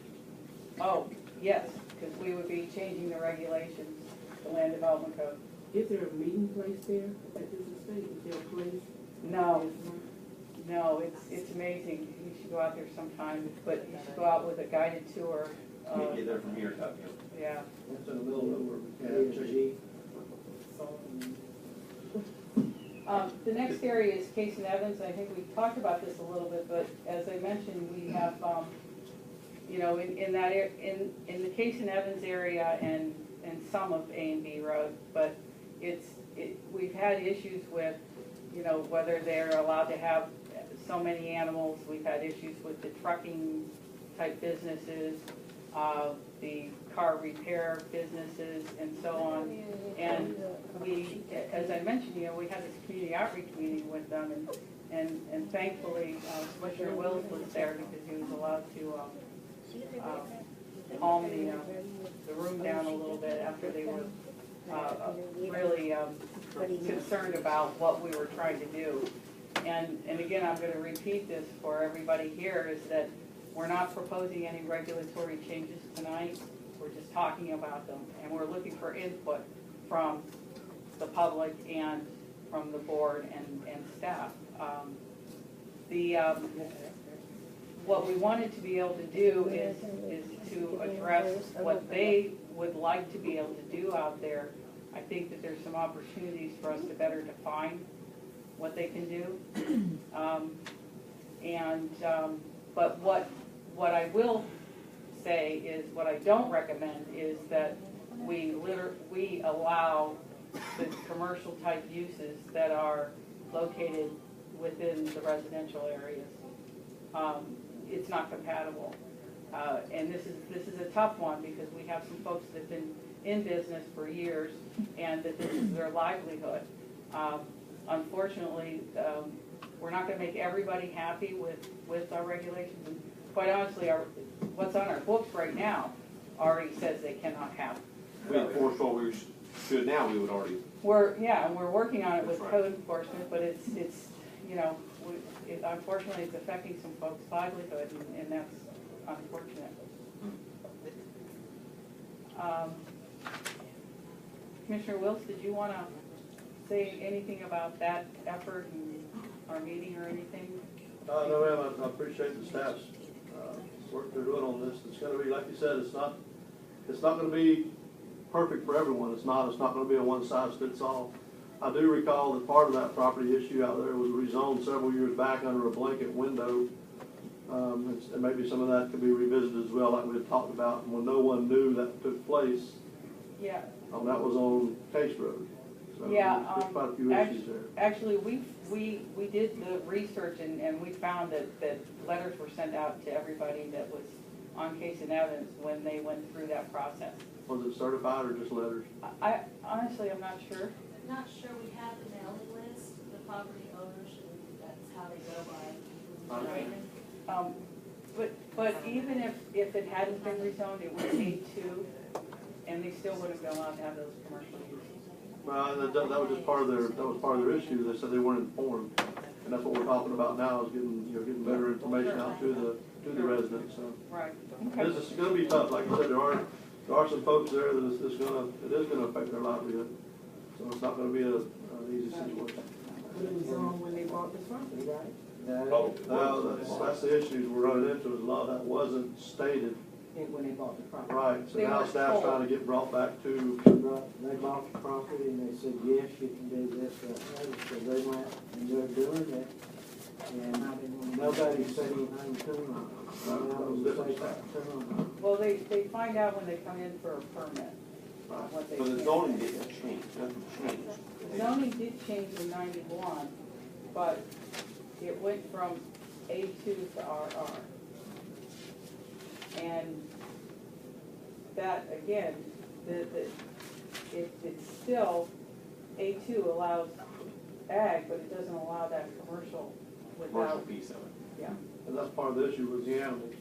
Oh, yes, because we would be changing the regulations, the land development code. Is there a meeting place there at this estate? Is there a place? No, no, it's amazing. You should go out there sometime, but you should go out with a guided tour. Can't get there from here, Tuck. Yeah. It's in the middle of nowhere. The next area is Case and Evans. I think we've talked about this a little bit, but as I mentioned, we have, in the Case and Evans area and some of A and B Road, but we've had issues with, whether they're allowed to have so many animals. We've had issues with the trucking type businesses, the car repair businesses, and so on. And we, as I mentioned, we had this community outreach meeting with them, and thankfully, Commissioner Wills was there because he was allowed to calm the room down a little bit after they were really concerned about what we were trying to do. And again, I'm going to repeat this for everybody here, is that we're not proposing any regulatory changes tonight. We're just talking about them, and we're looking for input from the public and from the board and staff. What we wanted to be able to do is to address what they would like to be able to do out there. I think that there's some opportunities for us to better define what they can do. But what I will say is, what I don't recommend is that we allow the commercial type uses that are located within the residential areas. It's not compatible. And this is a tough one because we have some folks that have been in business for years and that this is their livelihood. Unfortunately, we're not going to make everybody happy with our regulations. And quite honestly, what's on our books right now already says they cannot have. We enforce what we should now, we would already. And we're working on it with That's right. code enforcement, but it's unfortunately it's affecting some folks' livelihood, and that's unfortunate. Commissioner Wills, did you want to say anything about that effort and our meeting or anything? No, ma'am, I appreciate the staff's work they're doing on this. It's gonna be, like you said, it's not gonna be perfect for everyone. It's not gonna be a one-size-fits-all. I do recall that part of that property issue out there was rezoned several years back under a blanket window. And maybe some of that could be revisited as well, like we had talked about, when no one knew that took place. Yeah. That was on Case Road. So Yeah, there's quite a few issues there. Actually, we did the research and we found that letters were sent out to everybody that was on case and evidence when they went through that process. Was it certified or just letters? I honestly, I'm not sure. Not sure, we have the mailing list, the property owners, and that's how they go by. Okay. But even if it hadn't been rezoned, it was A2, and they still wouldn't be allowed to have those commercial uses. Well, that was just part of their issue. They said they weren't informed. And that's what we're talking about now, is getting better information out to the residents, so. Right. This is gonna be tough. Like I said, there are some folks there that it is gonna affect their livelihood. So it's not gonna be an easy situation. But it was wrong when they bought this property, right? Now, that's the issues we're running into, is a lot of that wasn't stated. And when they bought the property. Right, so They now were staff's told. trying to get brought back to, They bought the property and they said, yes, you can do this, that, and so they went and they're doing it. And nobody said anything to them. Now they say that to them. Well, they find out when they come in for a permit, what they So the can. zoning didn't change, nothing changed. The zoning did change in 91, but it went from A2 to RR. And that, again, it's still, A2 allows ag, but it doesn't allow that commercial Commercial without, piece of it. yeah. and that's part of the issue with the animals.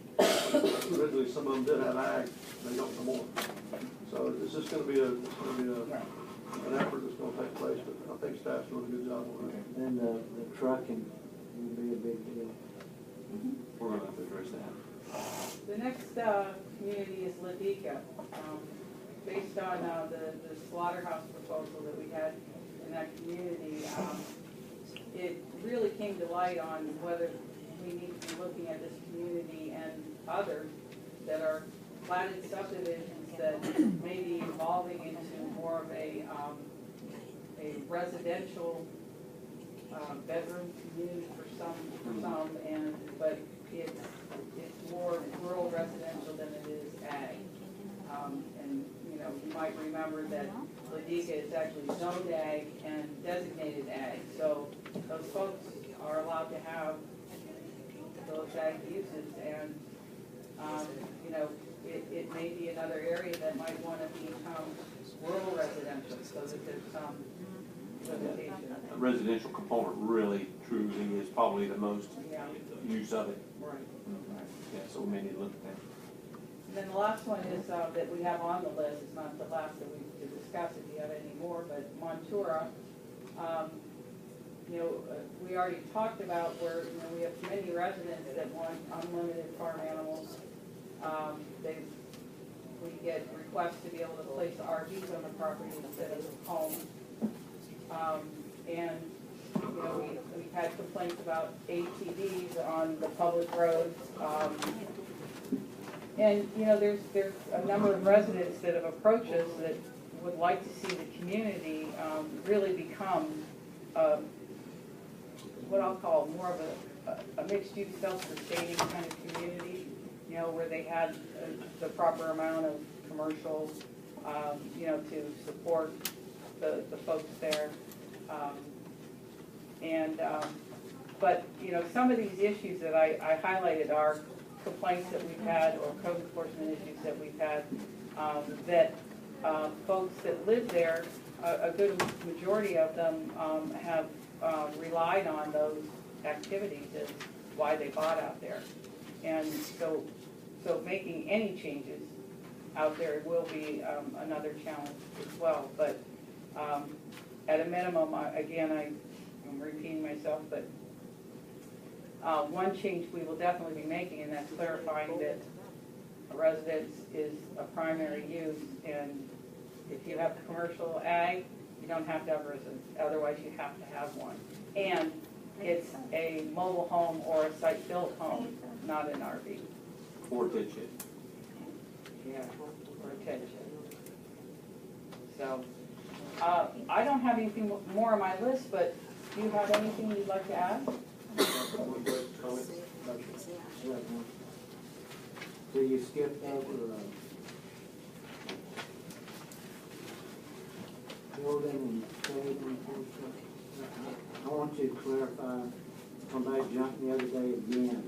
Originally, some of them did have ag, they don't no more. So it's just gonna be an effort that's gonna take place, but I think staff's doing a good job on it. Then the trucking will be a big deal. We're gonna have to address that. The next community is Ladika. Based on the slaughterhouse proposal that we had in that community, it really came to light on whether we need to be looking at this community and others that are platted subdivisions that may be evolving into more of a residential bedroom community for some, but it's more rural residential than it is ag. And, you might remember that Ladika is actually zoned ag and designated ag, so those folks are allowed to have those ag uses, and, it may be another area that might want to become rural residential, so that there's some limitation. The residential component really, truly is probably the most Yeah, use of it. right. Yeah, so we may need to look at that. And then the last one is, that we have on the list, it's not the last that we to discuss if you have any more, but Montura, we already talked about where, we have many residents that want unlimited farm animals. We get requests to be able to place RVs on the property instead of homes. And, we've had complaints about ATVs on the public roads. And, there's a number of residents that have approached us that would like to see the community really become what I'll call more of a mixed-use, self-sustaining kind of community, where they had the proper amount of commercial, to support the folks there. But, some of these issues that I highlighted are complaints that we've had or code enforcement issues that we've had, that folks that live there, a good majority of them have relied on those activities as why they bought out there. And so making any changes out there will be another challenge as well. But at a minimum, I'm repeating myself, but one change we will definitely be making, and that's clarifying that a residence is a primary use, and if you have commercial ag, you don't have to have a residence, otherwise you have to have one. And it's a mobile home or a site-built home, not an RV. Or tent shed. Yeah, or a tent shed. So, I don't have anything more on my list, but do you have anything you'd like to add? So you skipped over, building and code enforcement. I want you to clarify, somebody jumped the other day again.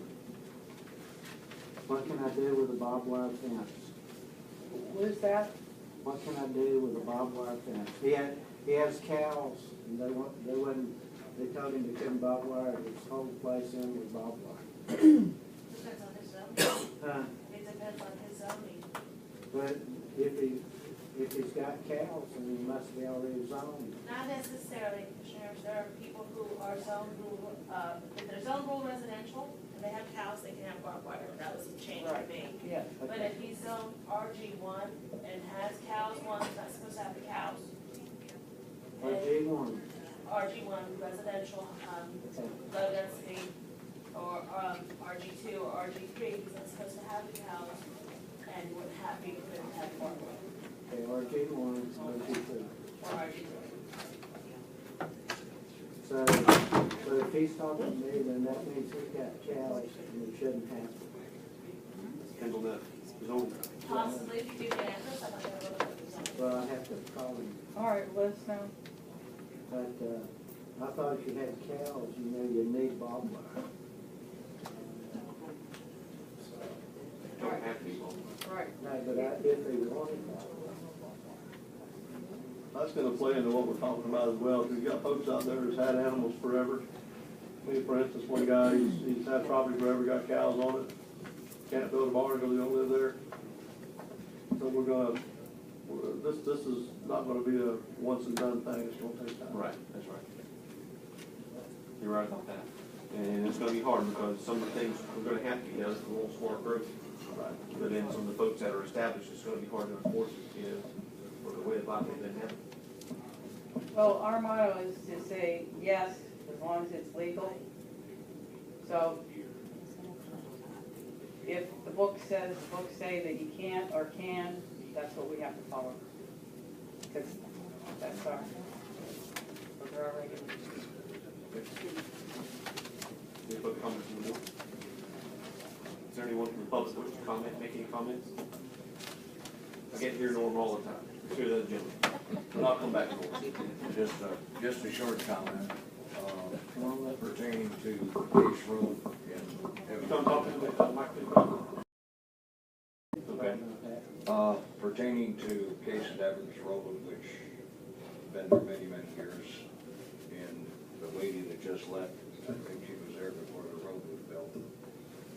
What can I do with a barbed wire fence? What is that? What can I do with a barbed wire fence? He has cows, and they told him to come barbed wire his whole place in with barbed wire. Depends on his zoning. Huh? It depends on his zoning. But if he's got cows, then he must be already zoned. Not necessarily, Commissioners, there are people who are zoned rural, if they're zoned rural residential, and they have cows, they can have barbed wire, that was a change we made. Yes. But if he's zoned RG1 and has cows, one is not supposed to have the cows. RG1. RG1 residential, low density, or RG2 or RG3, he's not supposed to have the cows, and wouldn't have, be permitted to have barbed wire, Okay, RG1, RG2. or RG3. So if he's talking to me, then that means he's got cows and he shouldn't have them. Depends on that zone. Possibly, if you do the address, I'm not gonna look at the zoning. Well, I have to call him. All right, let us know. But, I thought if you had cows, you know, you need barbed wire. Don't have to be long. Right. No, but if they wanted barbed That's gonna play into what we're talking about as well, because you got folks out there that's had animals forever. I mean, for instance, one guy, he's had property forever, got cows on it, can't build a barn because he don't live there. So this is not gonna be a once and done thing, it's gonna take time. Right, that's right. You're right about that. And it's gonna be hard because some of the things we're gonna have to be done for a little smart growth. Right. But then some of the folks that are established, it's gonna be hard to enforce it, for the way the bylaw didn't happen. Well, our motto is to say yes, as long as it's legal. So if the book books say that you can't or can, that's what we have to follow. Because that's our regulations. Any public comments from the board? Is there anyone from the public who wishes to comment, make any comments? I get here Norm all the time. Hear that, gentleman. And I'll come back to Norm. Just a short comment, pertaining to Case Road and Come talk to the microphone. Okay. pertaining to Case and Evans Road, which has been there many, many years, and the lady that just left, I think she was there before the road was built.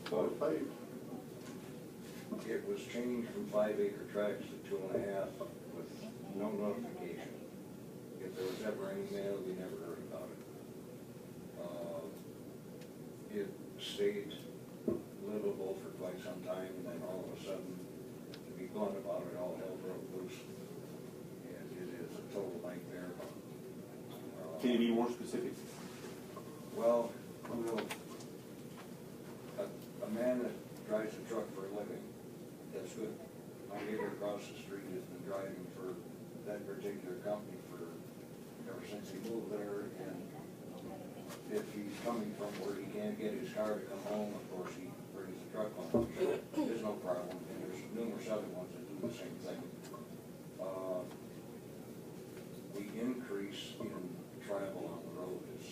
So it's paved. It was changed from 5-acre tracts to 2.5 with no notification. If there was ever any mail, we never heard about it. It stayed livable for quite some time, and then all of a sudden, to be blunt about it, all hell broke loose. And it is a total nightmare. Can you be more specific? Well, a man that drives a truck for a living, that's good. My neighbor across the street has been driving for that particular company ever since he moved there, and if he's coming from where he can't get his car to come home, of course, he brings the truck home. So there's no problem, and there's numerous other ones that do the same thing. The increase in travel on the road is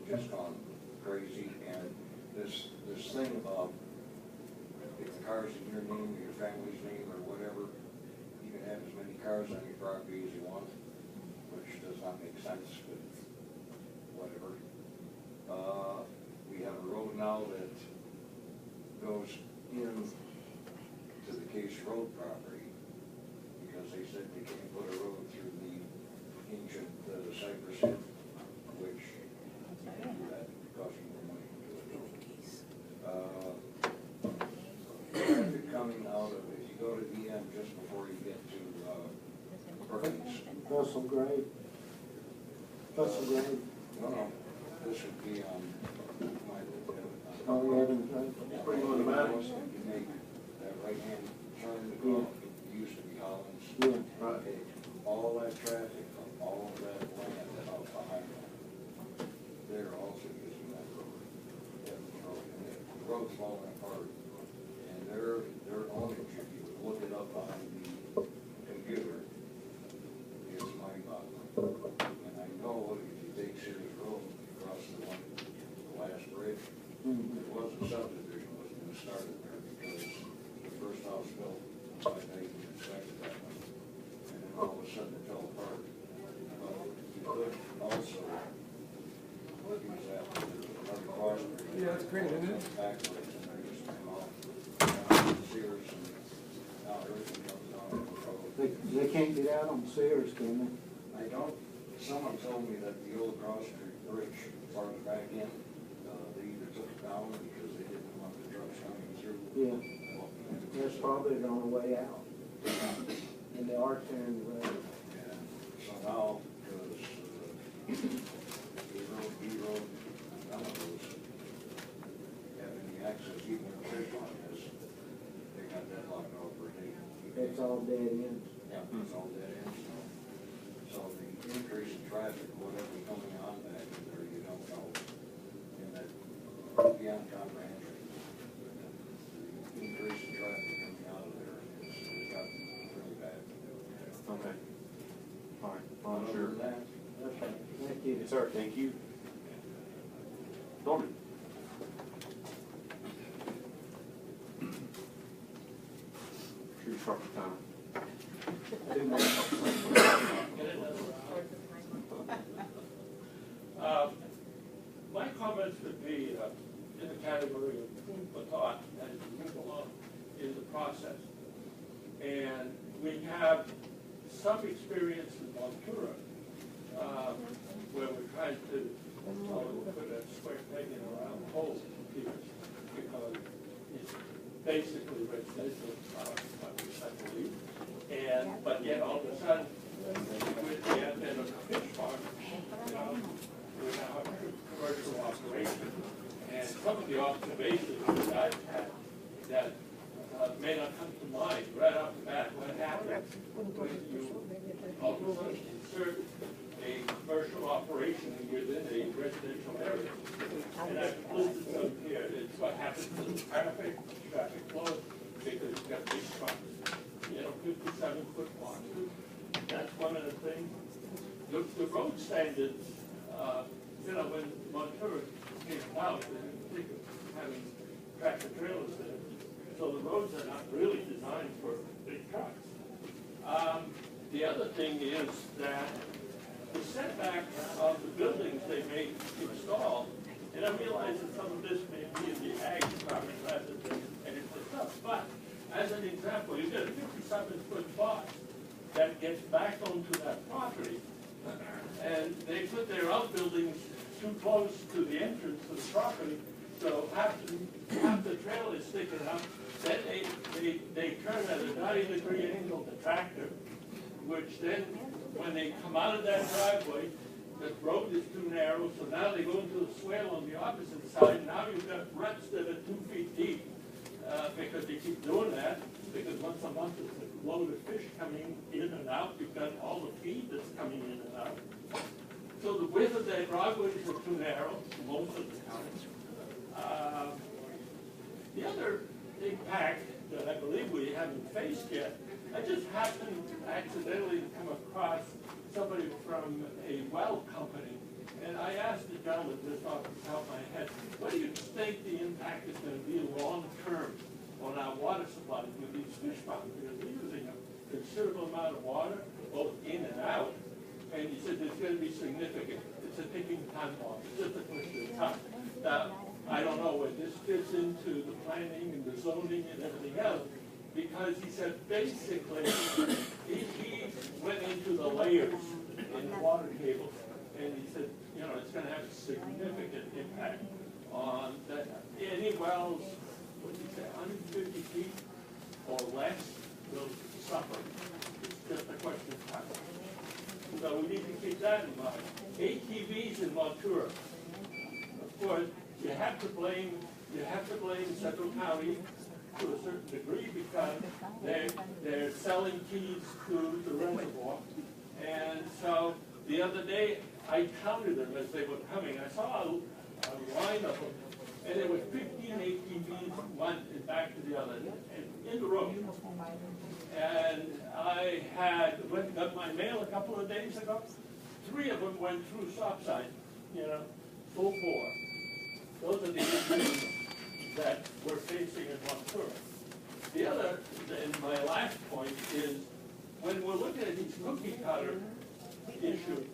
just gone crazy, and this thing about if the car's in your name or your family's name or whatever, you can have as many cars on your property as you want, which does not make sense, but whatever. We have a road now that goes in to the Case Road property because they said they can't put a road through the ancient Cypress Hip, which you can do that, costs you more money to do it. Traffic coming out of, if you go to DM just before you get to Perkins. Russell Grade. Russell Grade. No, this would be on my. Oh, we haven't, Pretty good amount. You make that right-hand turn to go, it used to be Hollins. yeah. Right. Okay, all that traffic, all of that land out behind them, they're also using that road. Evans Road, and the road's falling apart. And their ownage, if you look it up on the computer, is great, isn't it? Backwards, and they're just came off, Sears, and now everything comes down on the road. They can't get out on Sears, can they? I don't, someone told me that the old Cross Street Bridge farther back in, they either took it down because they didn't want the trucks coming through. Yeah, that's probably the only way out. And they are tearing the road. And so now, because, B Road, none of those have any access, even the fish on this, they got that locked off for a day. It's all dead ends. Yeah, it's all dead ends, so the increase in traffic, whatever coming on back in there, you don't know. And that, beyond comprehension, the increase in traffic coming out of there has gotten really bad. Okay. All right, well, Other sure. than that, Okay, thank you. Yes, sir, thank you. Norman? True proper time. My comments would be in the category of food for thought as we move along in the process. And we have some experience in Ventura, where we're trying to put a square peg in a round hole here, because it's basically residential, I believe. But yet all of a sudden, with the advent of the fish farm, we now have a commercial operation. And some of the observations that I've had that may not come to mind right off the bat, what happens when you all of a sudden insert a commercial operation within a residential area. And I've listed some here. It's what happens to the traffic flow, because you've got big trucks, 57-foot boxes. That's one of the things. The road standards, when Ventura came about, they didn't think of having tractor trailers there. So the roads are not really designed for big trucks. The other thing is that the setback of the buildings they may install, and I realize that some of this may be in the ag department rather than anything else, but as an example, you get a 57-foot box that gets back onto that property, and they put their outbuildings too close to the entrance of the property, so half the trail is sticking up. Then they turn at a 90-degree angle the tractor, which then, when they come out of that driveway, the road is too narrow, so now they go into the swale on the opposite side. Now you've got ruts that are 2 feet deep, because they keep doing that, because once a month there's a load of fish coming in and out. You've got all the feed that's coming in and out. So the width of their driveways are too narrow most of the time. The other impact that I believe we haven't faced yet, I just happened accidentally to come across somebody from a well company, and I asked the gentleman just off the top of my head, what do you think the impact is going to be long term on our water supplies with these fish farms? Because we're using a considerable amount of water, both in and out, and he said it's going to be significant. It's a ticking time bomb. It's just a question of time. Now, I don't know where this fits into the planning and the zoning and everything else, because he said basically he went into the layers in the water table, and he said, it's going to have a significant impact on that. Any wells, what did he say, 150 feet or less will suffer. It's just a question of time. So we need to keep that in mind. ATVs in Ventura, of course, you have to blame Central County to a certain degree, because they're selling keys to the reservoir. And so the other day, I counted them as they were coming. I saw a line of them, and there were 15 ATVs, one and back to the other, and in the road. And I got my mail a couple of days ago. 3 of them went through stop sign, full bore. Those are the issues that we're facing in Ventura. The other, and my last point, is when we're looking at these cookie cutter issues,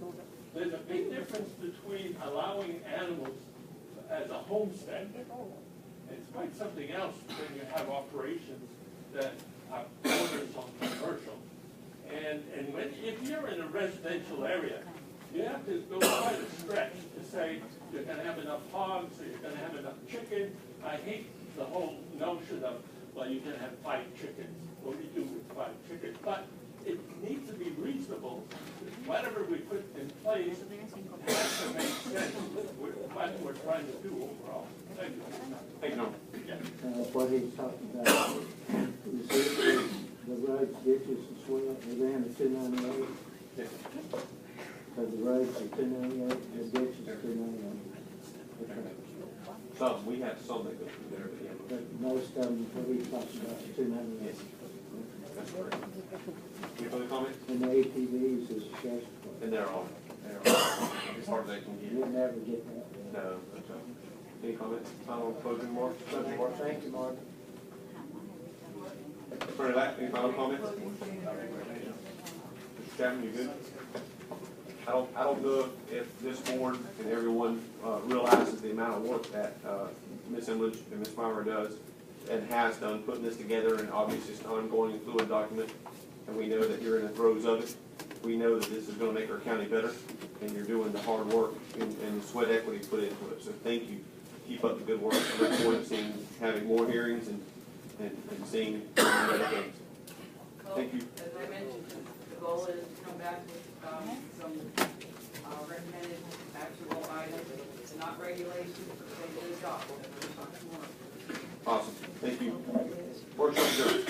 there's a big difference between allowing animals as a homestead. It's quite something else when you have operations that are borders on commercial. And if you're in a residential area, you have to go quite a stretch to say you're gonna have enough hogs, or you're gonna have enough chicken. I hate the whole notion of, well, you're gonna have 5 chickens. What do you do with 5 chickens? But it needs to be reasonable. Whatever we put in place has to make sense with what we're trying to do overall. Thank you. Thank you, Norm. Yeah. What he's talking about, is this the roads, ditches and swell, are they in the 298? Yes. So the roads are 298, the ditches are 298. Okay. Some, we have some that go through there, but yeah. But most of them, what he's talking about, is 298. Yes. That's correct. Any further comments? And the ATVs is sheriff's department. And they're all as hard as they can get. You'll never get that. No, that's right. Any comments? Final closing remarks? Thank you, Mark. Attorney Lack, any final comments? Mr. Chapman, you good? I don't know if this board and everyone realizes the amount of work that Ms. Imlich and Ms. Meyer does and has done putting this together, and obviously it's an ongoing and fluid document, and we know that you're in the throes of it. We know that this is gonna make our county better, and you're doing the hard work and the sweat equity put into it, so thank you. Keep up the good work. I look forward to seeing, having more hearings and seeing better things. Thank you. As I mentioned, the goal is to come back with some recommended actual items, not regulations, but they do adopt. Awesome. Thank you. Workshop adjourned.